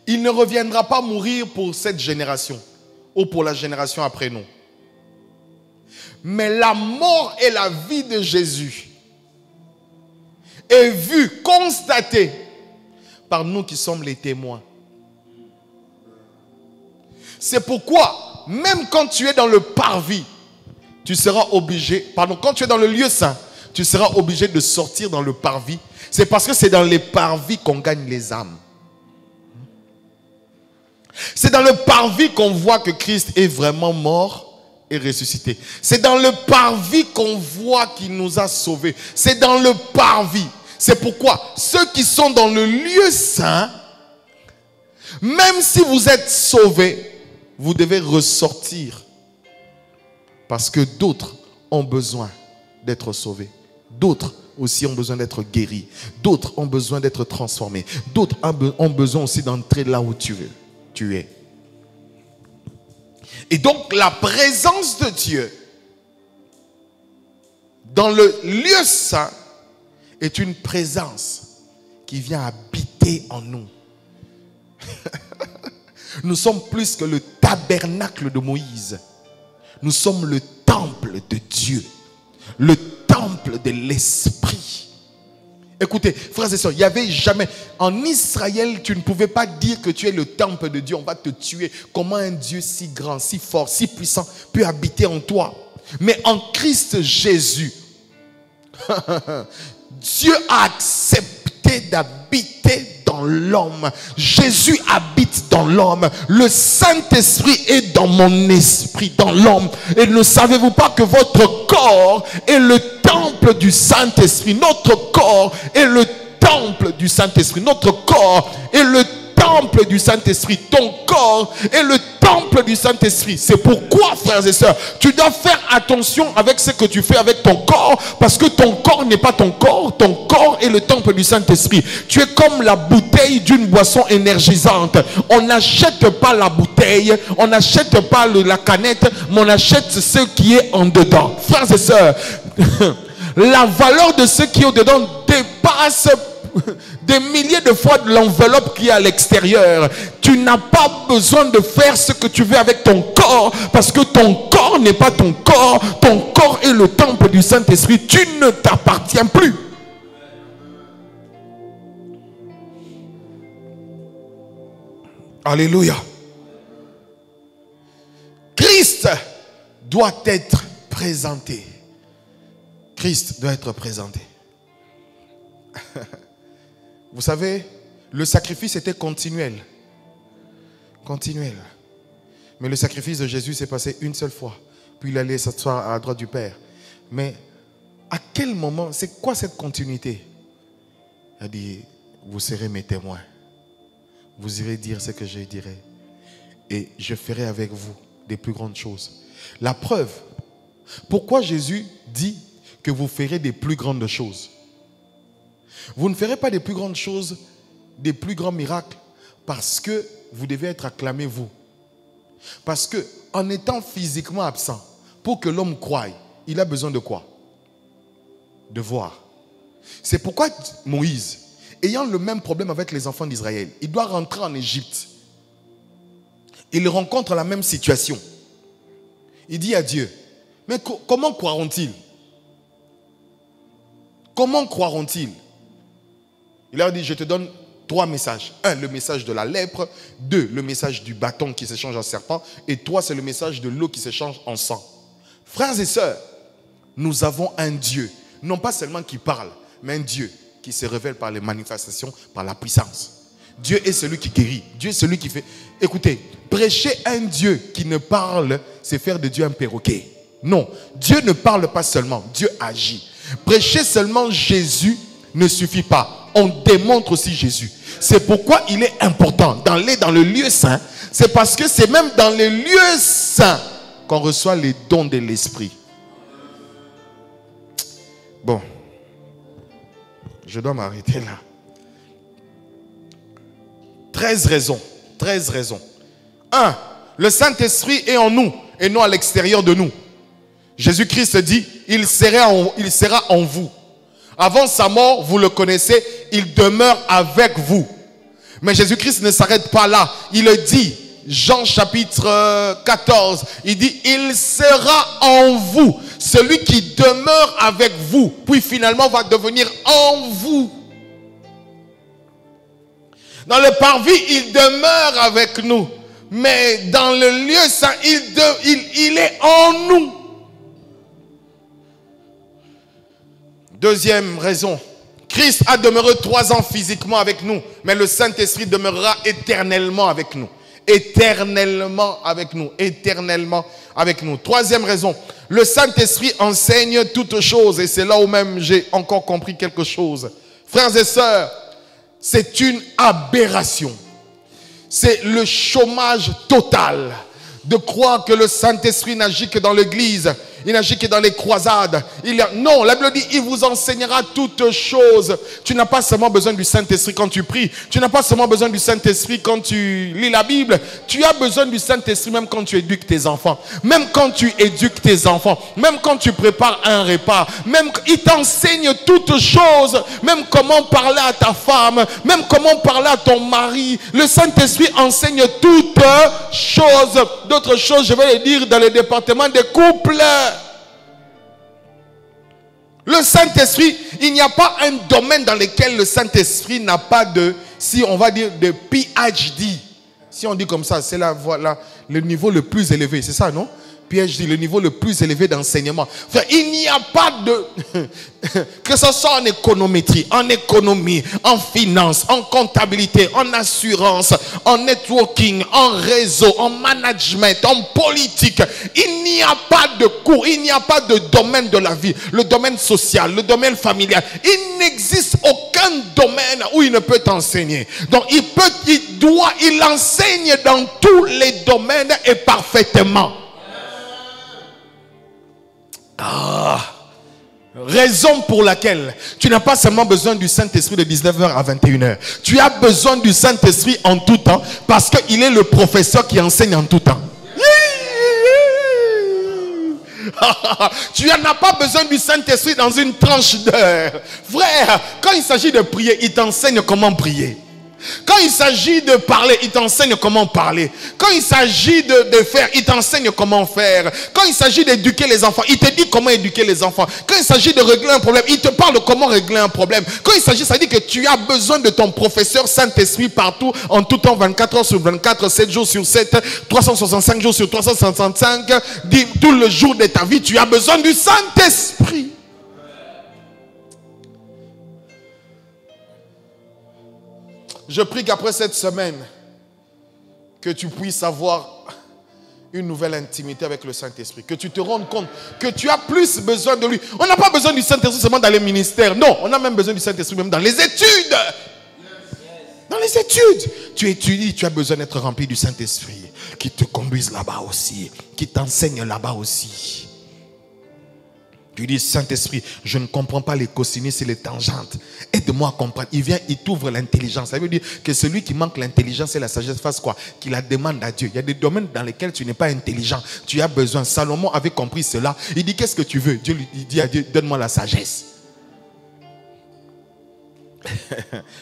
Il ne reviendra pas mourir pour cette génération ou pour la génération après nous. Mais la mort et la vie de Jésus est vue, constatée par nous qui sommes les témoins. C'est pourquoi, même quand tu es dans le parvis, tu seras obligé, quand tu es dans le lieu saint, tu seras obligé de sortir dans le parvis. C'est parce que c'est dans les parvis qu'on gagne les âmes. C'est dans le parvis qu'on voit que Christ est vraiment mort et ressuscité. C'est dans le parvis qu'on voit qu'il nous a sauvés. C'est dans le parvis. C'est pourquoi ceux qui sont dans le lieu saint, même si vous êtes sauvés, vous devez ressortir. Parce que d'autres ont besoin d'être sauvés. D'autres aussi ont besoin d'être guéris. D'autres ont besoin d'être transformés. D'autres ont besoin aussi d'entrer là où tu es. Et donc la présence de Dieu dans le lieu saint est une présence qui vient habiter en nous. Nous sommes plus que le tabernacle de Moïse. Nous sommes le temple de Dieu. Le temple de l'Esprit. Écoutez, frères et sœurs, il n'y avait jamais... En Israël, tu ne pouvais pas dire que tu es le temple de Dieu. On va te tuer. Comment un Dieu si grand, si fort, si puissant peut habiter en toi? Mais en Christ Jésus, Dieu a accepté d'habiter dans l'homme. Jésus habite dans l'homme. Le Saint-Esprit est dans mon esprit, dans l'homme. Et ne savez-vous pas que votre corps est le temple du Saint-Esprit? Notre corps est le temple du Saint-Esprit. Notre corps est le temple du Saint-Esprit. Ton corps est le temple du Saint-Esprit. C'est pourquoi, frères et sœurs, tu dois faire attention avec ce que tu fais avec ton corps, parce que ton corps n'est pas ton corps. Ton corps est le temple du Saint-Esprit. Tu es comme la bouteille d'une boisson énergisante. On n'achète pas la bouteille, on n'achète pas la canette, mais on achète ce qui est en dedans. Frères et sœurs, la valeur de ce qui est au dedans dépasse des milliers de fois de l'enveloppe qui est à l'extérieur. Tu n'as pas besoin de faire ce que tu veux avec ton corps, parce que ton corps n'est pas ton corps. Ton corps est le temple du Saint-Esprit. Tu ne t'appartiens plus. Alléluia. Christ doit être présenté. Christ doit être présenté. Vous savez, le sacrifice était continuel. Continuel. Mais le sacrifice de Jésus s'est passé une seule fois. Puis il allait s'asseoir à la droite du Père. Mais à quel moment, c'est quoi cette continuité? Il a dit, vous serez mes témoins. Vous irez dire ce que je dirai. Et je ferai avec vous des plus grandes choses. La preuve, pourquoi Jésus dit que vous ferez des plus grandes choses? Vous ne ferez pas des plus grandes choses, des plus grands miracles, parce que vous devez être acclamé vous. Parce que en étant physiquement absent, pour que l'homme croie, il a besoin de quoi? De voir. C'est pourquoi Moïse, ayant le même problème avec les enfants d'Israël, il doit rentrer en Égypte. Il rencontre la même situation. Il dit à Dieu, mais comment croiront-ils? Comment croiront-ils? Il leur dit, je te donne 3 messages. 1, le message de la lèpre. 2, le message du bâton qui s'échange en serpent. Et 3, c'est le message de l'eau qui s'échange en sang. Frères et sœurs, nous avons un Dieu, non pas seulement qui parle, mais un Dieu qui se révèle par les manifestations, par la puissance. Dieu est celui qui guérit. Dieu est celui qui fait... Écoutez, prêcher un Dieu qui ne parle, c'est faire de Dieu un perroquet. Non, Dieu ne parle pas seulement, Dieu agit. Prêcher seulement Jésus ne suffit pas. On démontre aussi Jésus. C'est pourquoi il est important d'aller dans le lieu saint. C'est parce que c'est même dans les lieux saints qu'on reçoit les dons de l'Esprit. Bon, je dois m'arrêter là. 13 raisons. 13 raisons. 1. Le Saint-Esprit est en nous et non à l'extérieur de nous. Jésus-Christ dit, il sera en vous. Avant sa mort, vous le connaissez, il demeure avec vous. Mais Jésus-Christ ne s'arrête pas là. Il le dit, Jean chapitre 14, il dit, il sera en vous. Celui qui demeure avec vous, puis finalement va devenir en vous. Dans le parvis, il demeure avec nous. Mais dans le lieu saint, il est en nous. Deuxième raison. Christ a demeuré 3 ans physiquement avec nous. Mais le Saint-Esprit demeurera éternellement avec nous. Éternellement avec nous. Éternellement avec nous. Troisième raison. Le Saint-Esprit enseigne toutes choses. Et c'est là où même j'ai encore compris quelque chose. Frères et sœurs, c'est une aberration. C'est le chômage total de croire que le Saint-Esprit n'agit que dans l'église. Il n'agit que dans les croisades. Non, la Bible dit, il vous enseignera toutes choses. Tu n'as pas seulement besoin du Saint-Esprit quand tu pries. Tu n'as pas seulement besoin du Saint-Esprit quand tu lis la Bible. Tu as besoin du Saint-Esprit même quand tu éduques tes enfants. Même quand tu éduques tes enfants. Même quand tu prépares un repas. Même il t'enseigne toutes choses. Même comment parler à ta femme. Même comment parler à ton mari. Le Saint-Esprit enseigne toutes choses. D'autres choses, je vais les dire dans le département des couples. Le Saint-Esprit, il n'y a pas un domaine dans lequel le Saint-Esprit n'a pas de, si on va dire, de PhD. Si on dit comme ça, c'est là, voilà, le niveau le plus élevé. C'est ça, non? PhD, le niveau le plus élevé d'enseignement. Enfin, il n'y a pas de... que ce soit en économétrie, en économie, en finance, en comptabilité, en assurance, en networking, en réseau, en management, en politique. Il n'y a pas de cours, il n'y a pas de domaine de la vie. Le domaine social, le domaine familial. Il n'existe aucun domaine où il ne peut t'enseigner. Donc, il enseigne dans tous les domaines et parfaitement. Raison pour laquelle tu n'as pas seulement besoin du Saint-Esprit de 19h à 21h. Tu as besoin du Saint-Esprit en tout temps parce qu'il est le professeur qui enseigne en tout temps. Tu n'as pas besoin du Saint-Esprit dans une tranche d'heure. Frère, quand il s'agit de prier, il t'enseigne comment prier. Quand il s'agit de parler, il t'enseigne comment parler. Quand il s'agit de faire, il t'enseigne comment faire. Quand il s'agit d'éduquer les enfants, il te dit comment éduquer les enfants. Quand il s'agit de régler un problème, il te parle de comment régler un problème. Quand il s'agit, ça dit que tu as besoin de ton professeur Saint-Esprit partout, en tout temps, 24 heures sur 24, 7 jours sur 7, 365 jours sur 365, tout le jour de ta vie, tu as besoin du Saint-Esprit. Je prie qu'après cette semaine, que tu puisses avoir une nouvelle intimité avec le Saint-Esprit. Que tu te rendes compte que tu as plus besoin de lui. On n'a pas besoin du Saint-Esprit seulement dans les ministères. Non, on a même besoin du Saint-Esprit même dans les études. Dans les études. Tu étudies, tu as besoin d'être rempli du Saint-Esprit. Qui te conduise là-bas aussi. Qui t'enseigne là-bas aussi. Tu dis, Saint-Esprit, je ne comprends pas les cosinus et les tangentes. Aide-moi à comprendre. Il vient, il t'ouvre l'intelligence. Ça veut dire que celui qui manque l'intelligence et la sagesse fasse quoi? Qu'il la demande à Dieu. Il y a des domaines dans lesquels tu n'es pas intelligent. Tu as besoin. Salomon avait compris cela. Il dit, qu'est-ce que tu veux? Dieu lui dit à Dieu, donne-moi la sagesse.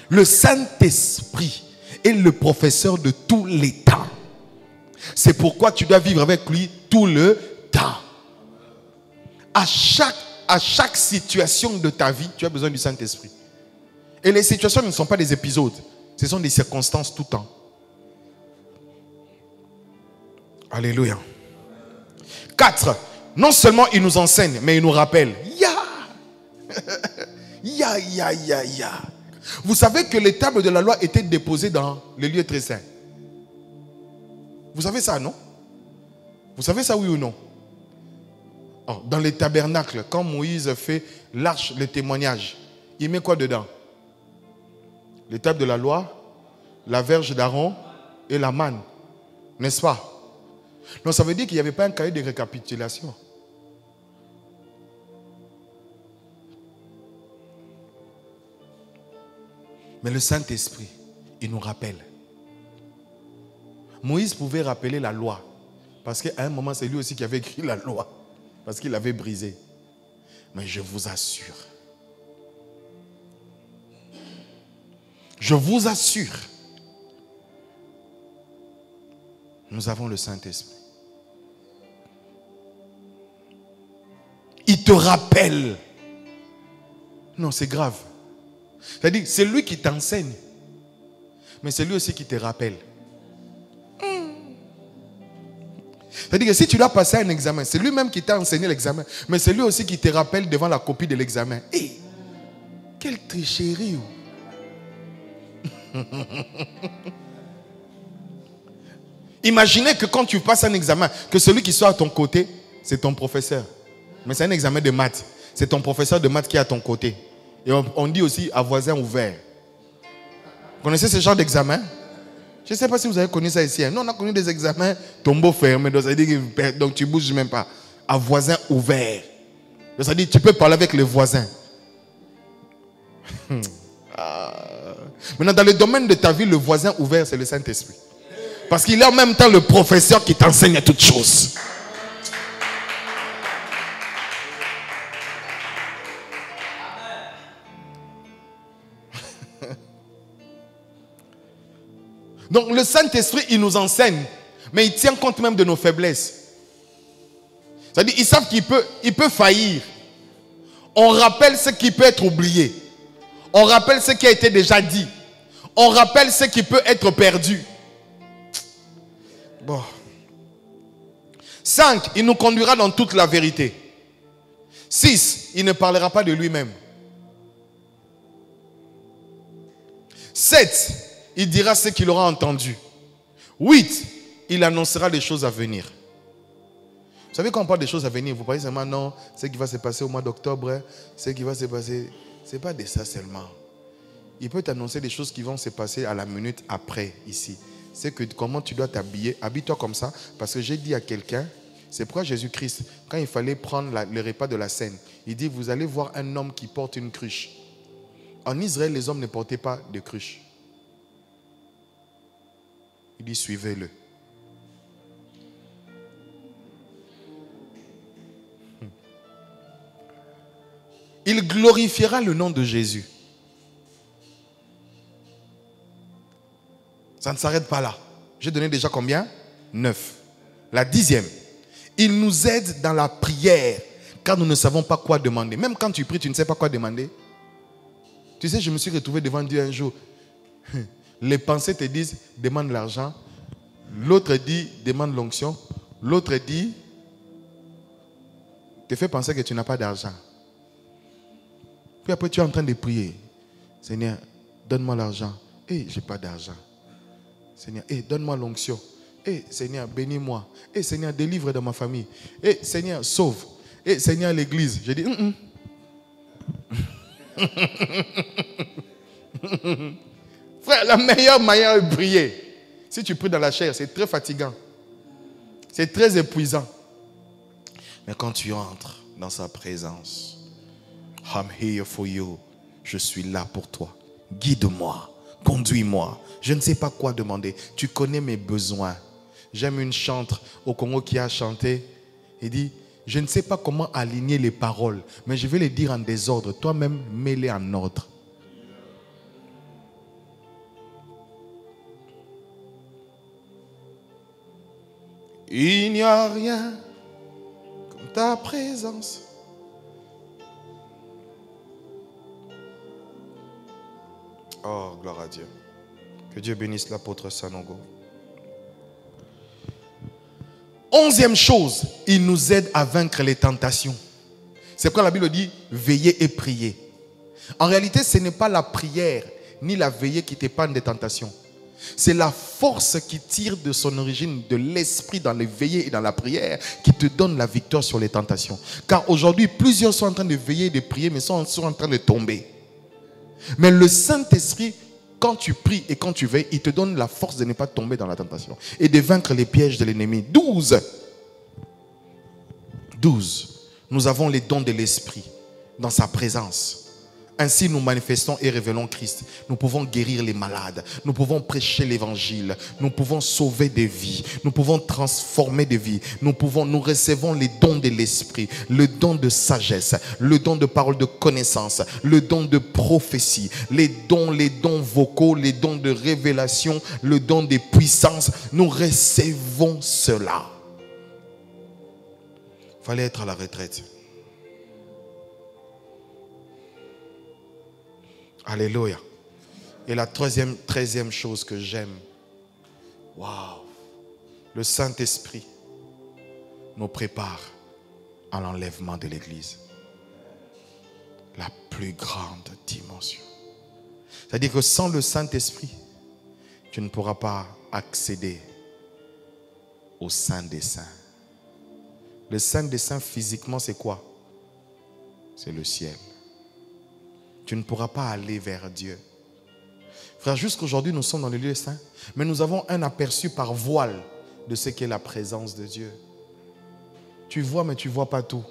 Le Saint-Esprit est le professeur de tous les temps. C'est pourquoi tu dois vivre avec lui tout le temps. À chaque situation de ta vie, tu as besoin du Saint-Esprit. Et les situations ne sont pas des épisodes. Ce sont des circonstances tout le temps. Alléluia. 4. Non seulement il nous enseigne, mais il nous rappelle. Vous savez que les tables de la loi étaient déposées dans le lieu très saint. Vous savez ça, non? Vous savez ça, oui ou non? Dans les tabernacles, quand Moïse fait l'arche, le témoignage, il met quoi dedans? Les tables de la loi, la verge d'Aaron et la manne. N'est-ce pas? Donc ça veut dire qu'il n'y avait pas un cahier de récapitulation. Mais le Saint-Esprit, il nous rappelle. Moïse pouvait rappeler la loi. Parce qu'à un moment, c'est lui aussi qui avait écrit la loi. Parce qu'il l'avait brisée. Mais je vous assure. Je vous assure. Nous avons le Saint-Esprit. Il te rappelle. Non, c'est grave. C'est-à-dire, c'est lui qui t'enseigne. Mais c'est lui aussi qui te rappelle. C'est-à-dire que si tu dois passer un examen, c'est lui-même qui t'a enseigné l'examen. Mais c'est lui aussi qui te rappelle devant la copie de l'examen. Hé, quelle tricherie. Imaginez que quand tu passes un examen, que celui qui soit à ton côté, c'est ton professeur. Mais c'est un examen de maths. C'est ton professeur de maths qui est à ton côté. Et on dit aussi à voisin ouvert. Vous connaissez ce genre d'examen? Je ne sais pas si vous avez connu ça ici. Nous, on a connu des examens tombeau fermé. Donc tu ne bouges même pas. À voisin ouvert. Donc ça dit tu peux parler avec les voisins. Maintenant, dans le domaine de ta vie, le voisin ouvert, c'est le Saint-Esprit. Parce qu'il est en même temps le professeur qui t'enseigne toutes choses. Donc le Saint-Esprit, il nous enseigne, mais il tient compte même de nos faiblesses. C'est-à-dire, ils savent qu'il peut faillir. On rappelle ce qui peut être oublié. On rappelle ce qui a été déjà dit. On rappelle ce qui peut être perdu. Bon. 5, il nous conduira dans toute la vérité. 6, il ne parlera pas de lui-même. 7, il dira ce qu'il aura entendu. 8, il annoncera les choses à venir. Vous savez, quand on parle des choses à venir, vous parlez seulement non, ce qui va se passer au mois d'octobre, ce qui va se passer. Ce n'est pas de ça seulement. Il peut t'annoncer des choses qui vont se passer à la minute après, ici. C'est que comment tu dois t'habiller. Habille-toi comme ça, parce que j'ai dit à quelqu'un, c'est pourquoi Jésus-Christ, quand il fallait prendre le repas de la scène, il dit, vous allez voir un homme qui porte une cruche. En Israël, les hommes ne portaient pas de cruche. Il dit, suivez-le. Il glorifiera le nom de Jésus. Ça ne s'arrête pas là. J'ai donné déjà combien? 9. La 10e. Il nous aide dans la prière, car nous ne savons pas quoi demander. Même quand tu pries, tu ne sais pas quoi demander. Tu sais, je me suis retrouvé devant Dieu un jour. Les pensées te disent, demande l'argent. L'autre dit, demande l'onction. L'autre dit, te fait penser que tu n'as pas d'argent. Puis après, tu es en train de prier. Seigneur, donne-moi l'argent. Je n'ai pas d'argent. Seigneur, donne-moi l'onction. Seigneur, bénis-moi. Seigneur, délivre dans ma famille. Seigneur, sauve. Seigneur, l'église. J'ai dit, Frère, la meilleure manière de prier, si tu pries dans la chair, c'est très fatigant. C'est très épuisant. Mais quand tu entres dans sa présence, I'm here for you. Je suis là pour toi. Guide-moi, conduis-moi. Je ne sais pas quoi demander. Tu connais mes besoins. J'aime une chantre au Congo qui a chanté. Il dit, je ne sais pas comment aligner les paroles, mais je vais les dire en désordre. Toi-même, mets-les en ordre. Il n'y a rien comme ta présence. Oh, gloire à Dieu. Que Dieu bénisse l'apôtre Sanogo. 11e chose, il nous aide à vaincre les tentations. C'est pourquoi la Bible dit veillez et priez. En réalité, ce n'est pas la prière ni la veillée qui t'épargne des tentations. C'est la force qui tire de son origine, de l'esprit dans les veillées et dans la prière, qui te donne la victoire sur les tentations. Car aujourd'hui, plusieurs sont en train de veiller et de prier, mais sont en train de tomber. Mais le Saint-Esprit, quand tu pries et quand tu veilles, il te donne la force de ne pas tomber dans la tentation et de vaincre les pièges de l'ennemi. 12. Nous avons les dons de l'Esprit dans sa présence. Ainsi, nous manifestons et révélons Christ. Nous pouvons guérir les malades. Nous pouvons prêcher l'évangile. Nous pouvons sauver des vies. Nous pouvons transformer des vies. Nous recevons les dons de l'esprit, le don de sagesse, le don de parole de connaissance, le don de prophétie, les dons vocaux, les dons de révélation, le don des puissances. Nous recevons cela. Il fallait être à la retraite. Alléluia. Et la 13e chose que j'aime, waouh, le Saint-Esprit nous prépare à l'enlèvement de l'Église. La plus grande dimension. C'est-à-dire que sans le Saint-Esprit, tu ne pourras pas accéder au Saint des Saints. Le Saint des Saints physiquement, c'est quoi? C'est le ciel. Tu ne pourras pas aller vers Dieu. Frère, jusqu'aujourd'hui, nous sommes dans le lieu saint, mais nous avons un aperçu par voile de ce qu'est la présence de Dieu. Tu vois, mais tu ne vois pas tout.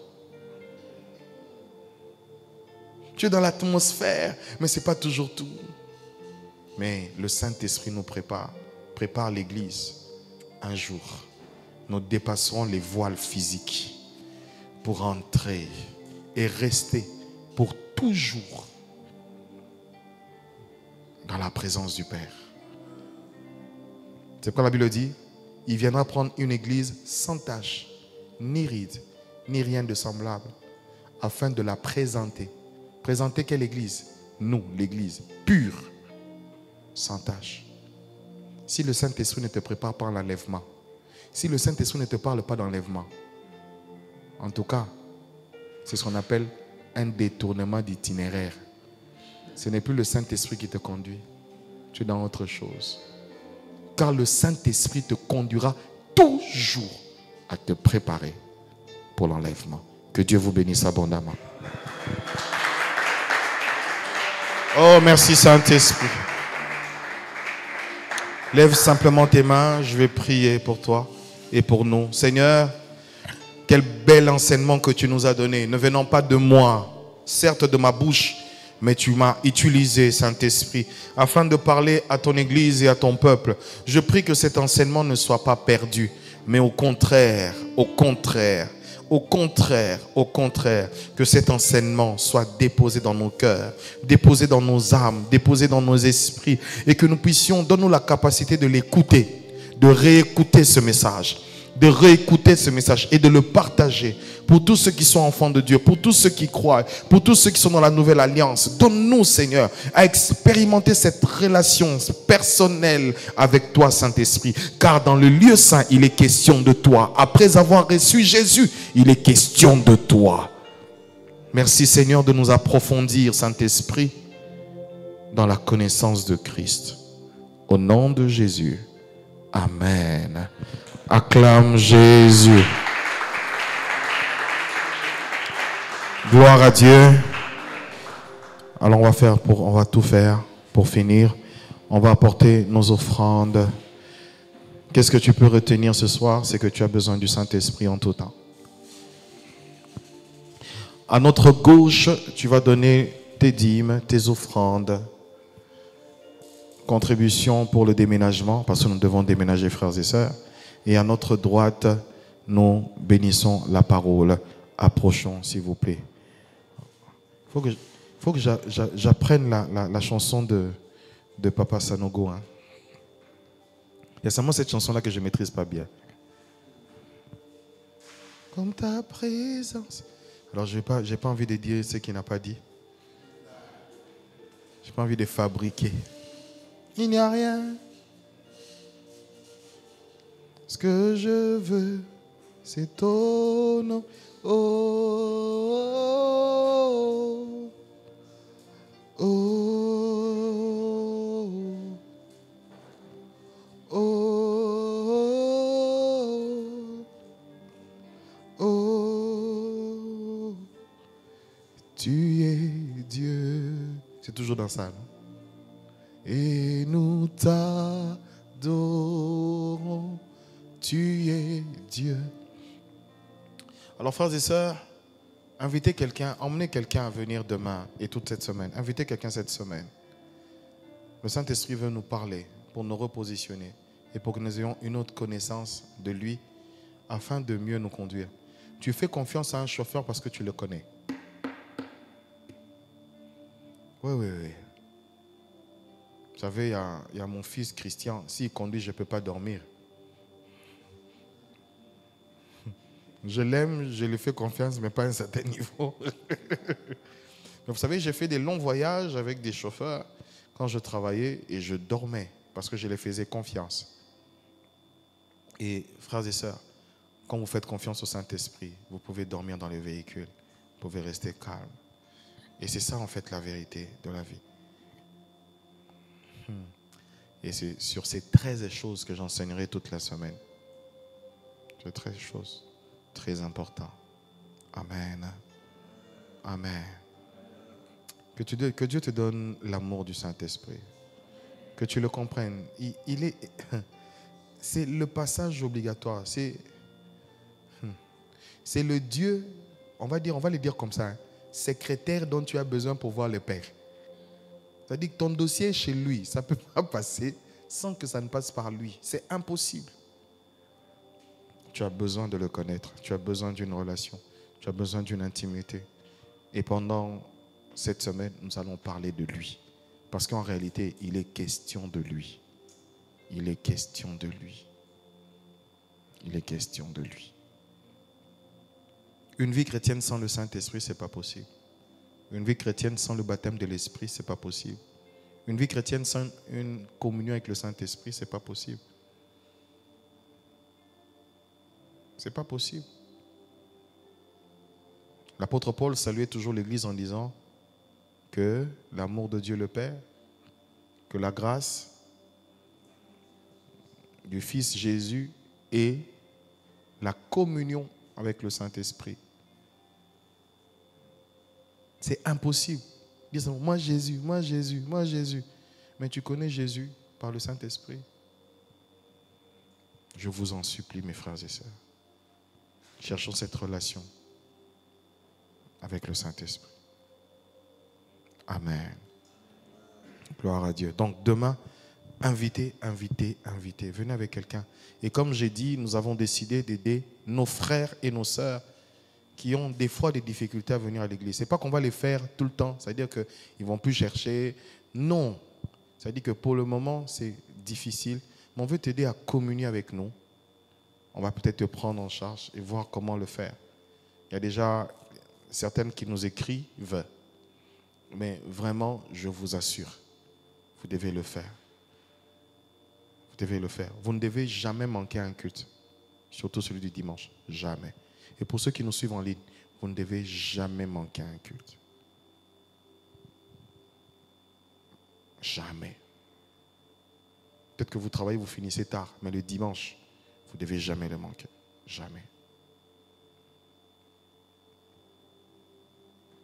Tu es dans l'atmosphère, mais ce n'est pas toujours tout. Mais le Saint-Esprit nous prépare l'Église. Un jour, nous dépasserons les voiles physiques pour entrer et rester pour toujours dans la présence du Père. C'est pourquoi la Bible dit, il viendra prendre une église sans tache, ni ride, ni rien de semblable, afin de la présenter. Présenter quelle église? Nous, l'église, pure, sans tache. Si le Saint-Esprit ne te prépare pas à l'enlèvement, si le Saint-Esprit ne te parle pas d'enlèvement, en tout cas, c'est ce qu'on appelle un détournement d'itinéraire. Ce n'est plus le Saint-Esprit qui te conduit. Tu es dans autre chose. Car le Saint-Esprit te conduira toujours à te préparer pour l'enlèvement. Que Dieu vous bénisse abondamment. Oh, merci Saint-Esprit. Lève simplement tes mains. Je vais prier pour toi et pour nous. Seigneur, quel bel enseignement que tu nous as donné. Ne venant pas de moi, certes de ma bouche, mais tu m'as utilisé, Saint-Esprit, afin de parler à ton Église et à ton peuple. Je prie que cet enseignement ne soit pas perdu, mais au contraire, que cet enseignement soit déposé dans nos cœurs, déposé dans nos âmes, déposé dans nos esprits, et que nous puissions, donne-nous la capacité de l'écouter, de réécouter ce message, et de le partager pour tous ceux qui sont enfants de Dieu, pour tous ceux qui croient, pour tous ceux qui sont dans la nouvelle alliance. Donne-nous, Seigneur, à expérimenter cette relation personnelle avec toi, Saint-Esprit, car dans le lieu saint, il est question de toi. Après avoir reçu Jésus, il est question de toi. Merci, Seigneur, de nous approfondir, Saint-Esprit, dans la connaissance de Christ. Au nom de Jésus. Amen. Acclame Jésus. Gloire à Dieu. Alors on va tout faire pour finir. On va apporter nos offrandes. Qu'est-ce que tu peux retenir ce soir? C'est que tu as besoin du Saint-Esprit en tout temps. À notre gauche, tu vas donner tes dîmes, tes offrandes, contributions pour le déménagement, parce que nous devons déménager, frères et sœurs. Et à notre droite, nous bénissons la parole. Approchons, s'il vous plaît. Il faut que j'apprenne la chanson de Papa Sanogo. Hein. Il y a seulement cette chanson-là que je ne maîtrise pas bien. Comme ta présence. Alors, je n'ai pas envie de dire ce qu'il n'a pas dit. Je n'ai pas envie de fabriquer. Il n'y a rien. Ce que je veux, c'est ton nom. Oh, oh, oh, oh, oh, tu es Dieu. C'est toujours dans ça, non? Et nous t'adorons. Tu es Dieu. Alors, frères et sœurs, Invitez quelqu'un, emmenez quelqu'un à venir demain et toute cette semaine. Invitez quelqu'un cette semaine. Le Saint-Esprit veut nous parler pour nous repositionner et pour que nous ayons une autre connaissance de lui afin de mieux nous conduire. Tu fais confiance à un chauffeur parce que tu le connais. Oui, oui, oui. Vous savez, il y a mon fils Christian. S'il conduit, je ne peux pas dormir. Je l'aime, je lui fais confiance, mais pas à un certain niveau. Mais vous savez, j'ai fait des longs voyages avec des chauffeurs quand je travaillais et je dormais parce que je les faisais confiance. Et frères et sœurs, quand vous faites confiance au Saint-Esprit, vous pouvez dormir dans les véhicules, vous pouvez rester calme. Et c'est ça en fait la vérité de la vie. Et c'est sur ces 13 choses que j'enseignerai toute la semaine. C'est 13 choses très importantes. Amen. Amen. Que Dieu te donne l'amour du Saint-Esprit. Que tu le comprennes. C'est le passage obligatoire. C'est le Dieu, on va le dire comme ça, secrétaire dont tu as besoin pour voir le Père. C'est-à-dire que ton dossier est chez lui, ça ne peut pas passer sans que ça ne passe par lui. C'est impossible. Tu as besoin de le connaître. Tu as besoin d'une relation. Tu as besoin d'une intimité. Et pendant cette semaine, nous allons parler de lui. Parce qu'en réalité, il est question de lui. Il est question de lui. Il est question de lui. Une vie chrétienne sans le Saint-Esprit, ce n'est pas possible. Une vie chrétienne sans le baptême de l'Esprit, ce n'est pas possible. Une vie chrétienne sans une communion avec le Saint-Esprit, ce n'est pas possible. Ce n'est pas possible. L'apôtre Paul saluait toujours l'Église en disant que l'amour de Dieu le Père, que la grâce du Fils Jésus et la communion avec le Saint-Esprit. C'est impossible. Dis moi Jésus, moi Jésus, moi Jésus. Mais tu connais Jésus par le Saint-Esprit. Je vous en supplie, mes frères et sœurs. Cherchons cette relation avec le Saint-Esprit. Amen. Gloire à Dieu. Donc demain, invitez. Venez avec quelqu'un. Et comme j'ai dit, nous avons décidé d'aider nos frères et nos sœurs qui ont des fois des difficultés à venir à l'église. Ce n'est pas qu'on va les faire tout le temps. C'est-à-dire qu'ils ne vont plus chercher. Non. C'est-à-dire que pour le moment, c'est difficile. Mais on veut t'aider à communier avec nous. On va peut-être te prendre en charge et voir comment le faire. Il y a déjà certaines qui nous écrivent. Mais vraiment, je vous assure, vous devez le faire. Vous devez le faire. Vous ne devez jamais manquer un culte. Surtout celui du dimanche. Jamais. Et pour ceux qui nous suivent en ligne, vous ne devez jamais manquer un culte. Jamais. Peut-être que vous travaillez, vous finissez tard, mais le dimanche, vous ne devez jamais le manquer. Jamais.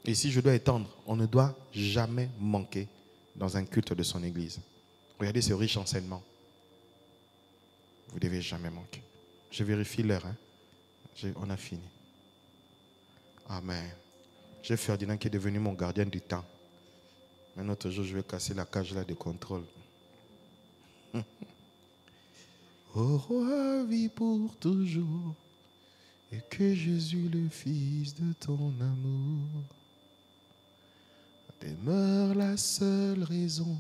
Et si je dois étendre, on ne doit jamais manquer dans un culte de son église. Regardez ce riche enseignement. Vous ne devez jamais manquer. Je vérifie l'heure. On a fini. Amen. J'ai Ferdinand qui est devenu mon gardien du temps. Mais un autre jour, je vais casser la cage là de contrôle. Ô roi, vis pour toujours, et que Jésus, le Fils de ton amour, demeure la seule raison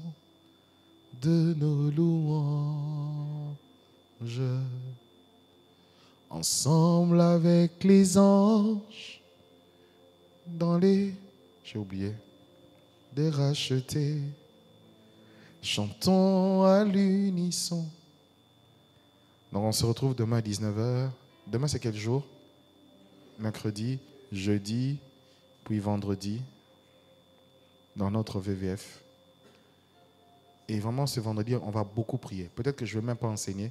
de nos louanges. Ensemble avec les anges, dans les, j'ai oublié, des rachetés, chantons à l'unisson. Donc on se retrouve demain à 19h. Demain c'est quel jour? Mercredi, jeudi, puis vendredi, dans notre VVF. Et vraiment ce vendredi, on va beaucoup prier. Peut-être que je ne vais même pas enseigner.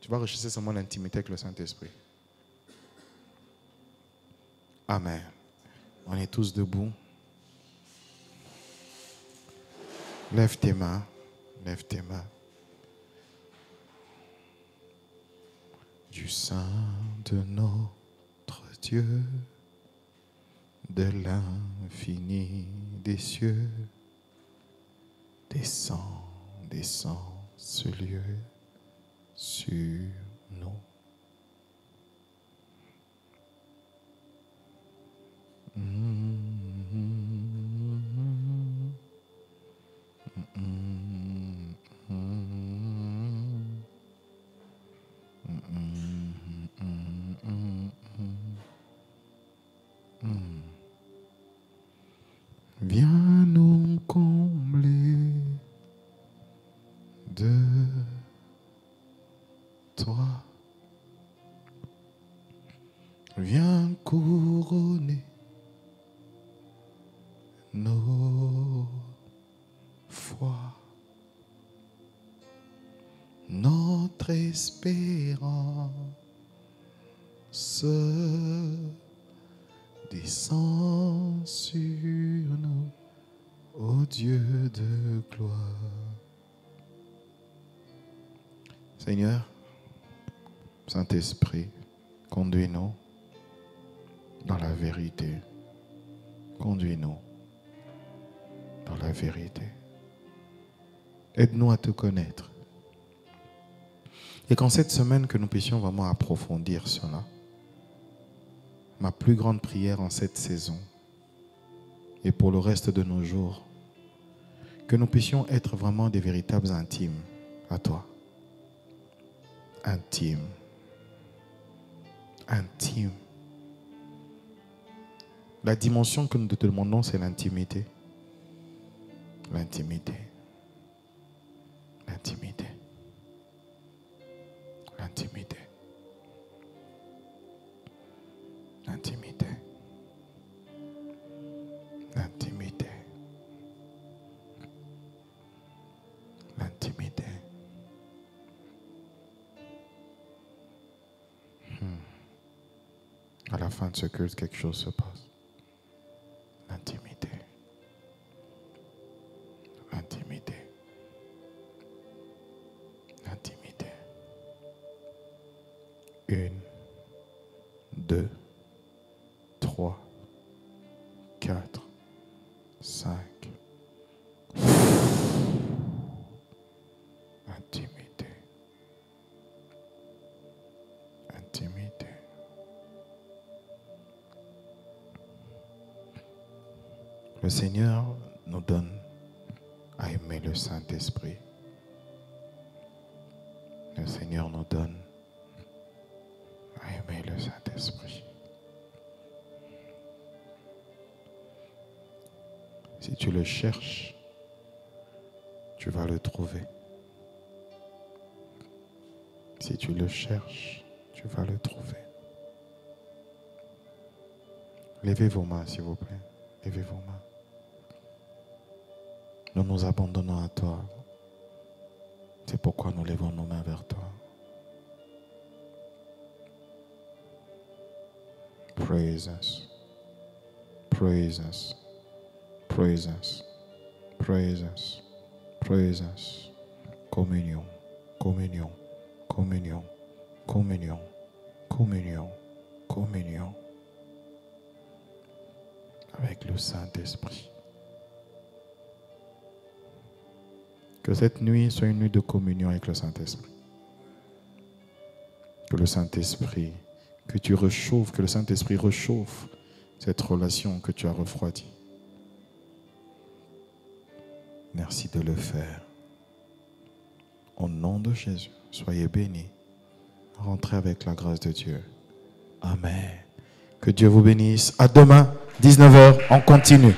Tu vas rechercher seulement l'intimité avec le Saint-Esprit. Amen. On est tous debout. Lève tes mains. Lève tes mains. Du sein de notre Dieu, de l'infini des cieux, descend ce lieu sur nous. Viens nous combler de toi. Viens couronner nos foi, notre espérance descend sur nous, ô Dieu de gloire. Seigneur, Saint-Esprit, conduis-nous dans la vérité. Conduis-nous dans la vérité. Aide-nous à te connaître. Et qu'en cette semaine, que nous puissions vraiment approfondir cela. Ma plus grande prière en cette saison et pour le reste de nos jours, que nous puissions être vraiment des véritables intimes à toi. Intimes. Intimes. La dimension que nous te demandons, c'est l'intimité. L'intimité. L'intimité. L'intimité. L'intimité. L'intimité. L'intimité. À la fin de ce culte, quelque chose se passe. L'intimité. L'intimité. L'intimité. 1, 2, 3, 4, 5. Intimité. Intimité. Le Seigneur nous donne à aimer le Saint-Esprit. Le Seigneur nous donne à aimer le Saint-Esprit. Si tu le cherches, tu vas le trouver. Si tu le cherches, tu vas le trouver. Levez vos mains, s'il vous plaît. Levez vos mains. Nous nous abandonnons à toi. C'est pourquoi nous levons nos mains vers toi. Praise us. Praise us. Praise us. Praise us. Praise us. Communion. Communion. Communion. Communion. Communion. Communion. Avec le Saint-Esprit. Que cette nuit soit une nuit de communion avec le Saint-Esprit. Que le Saint-Esprit, que tu réchauffes, que le Saint-Esprit réchauffe cette relation que tu as refroidie. Merci de le faire. Au nom de Jésus, soyez bénis. Rentrez avec la grâce de Dieu. Amen. Que Dieu vous bénisse. À demain, 19h, on continue.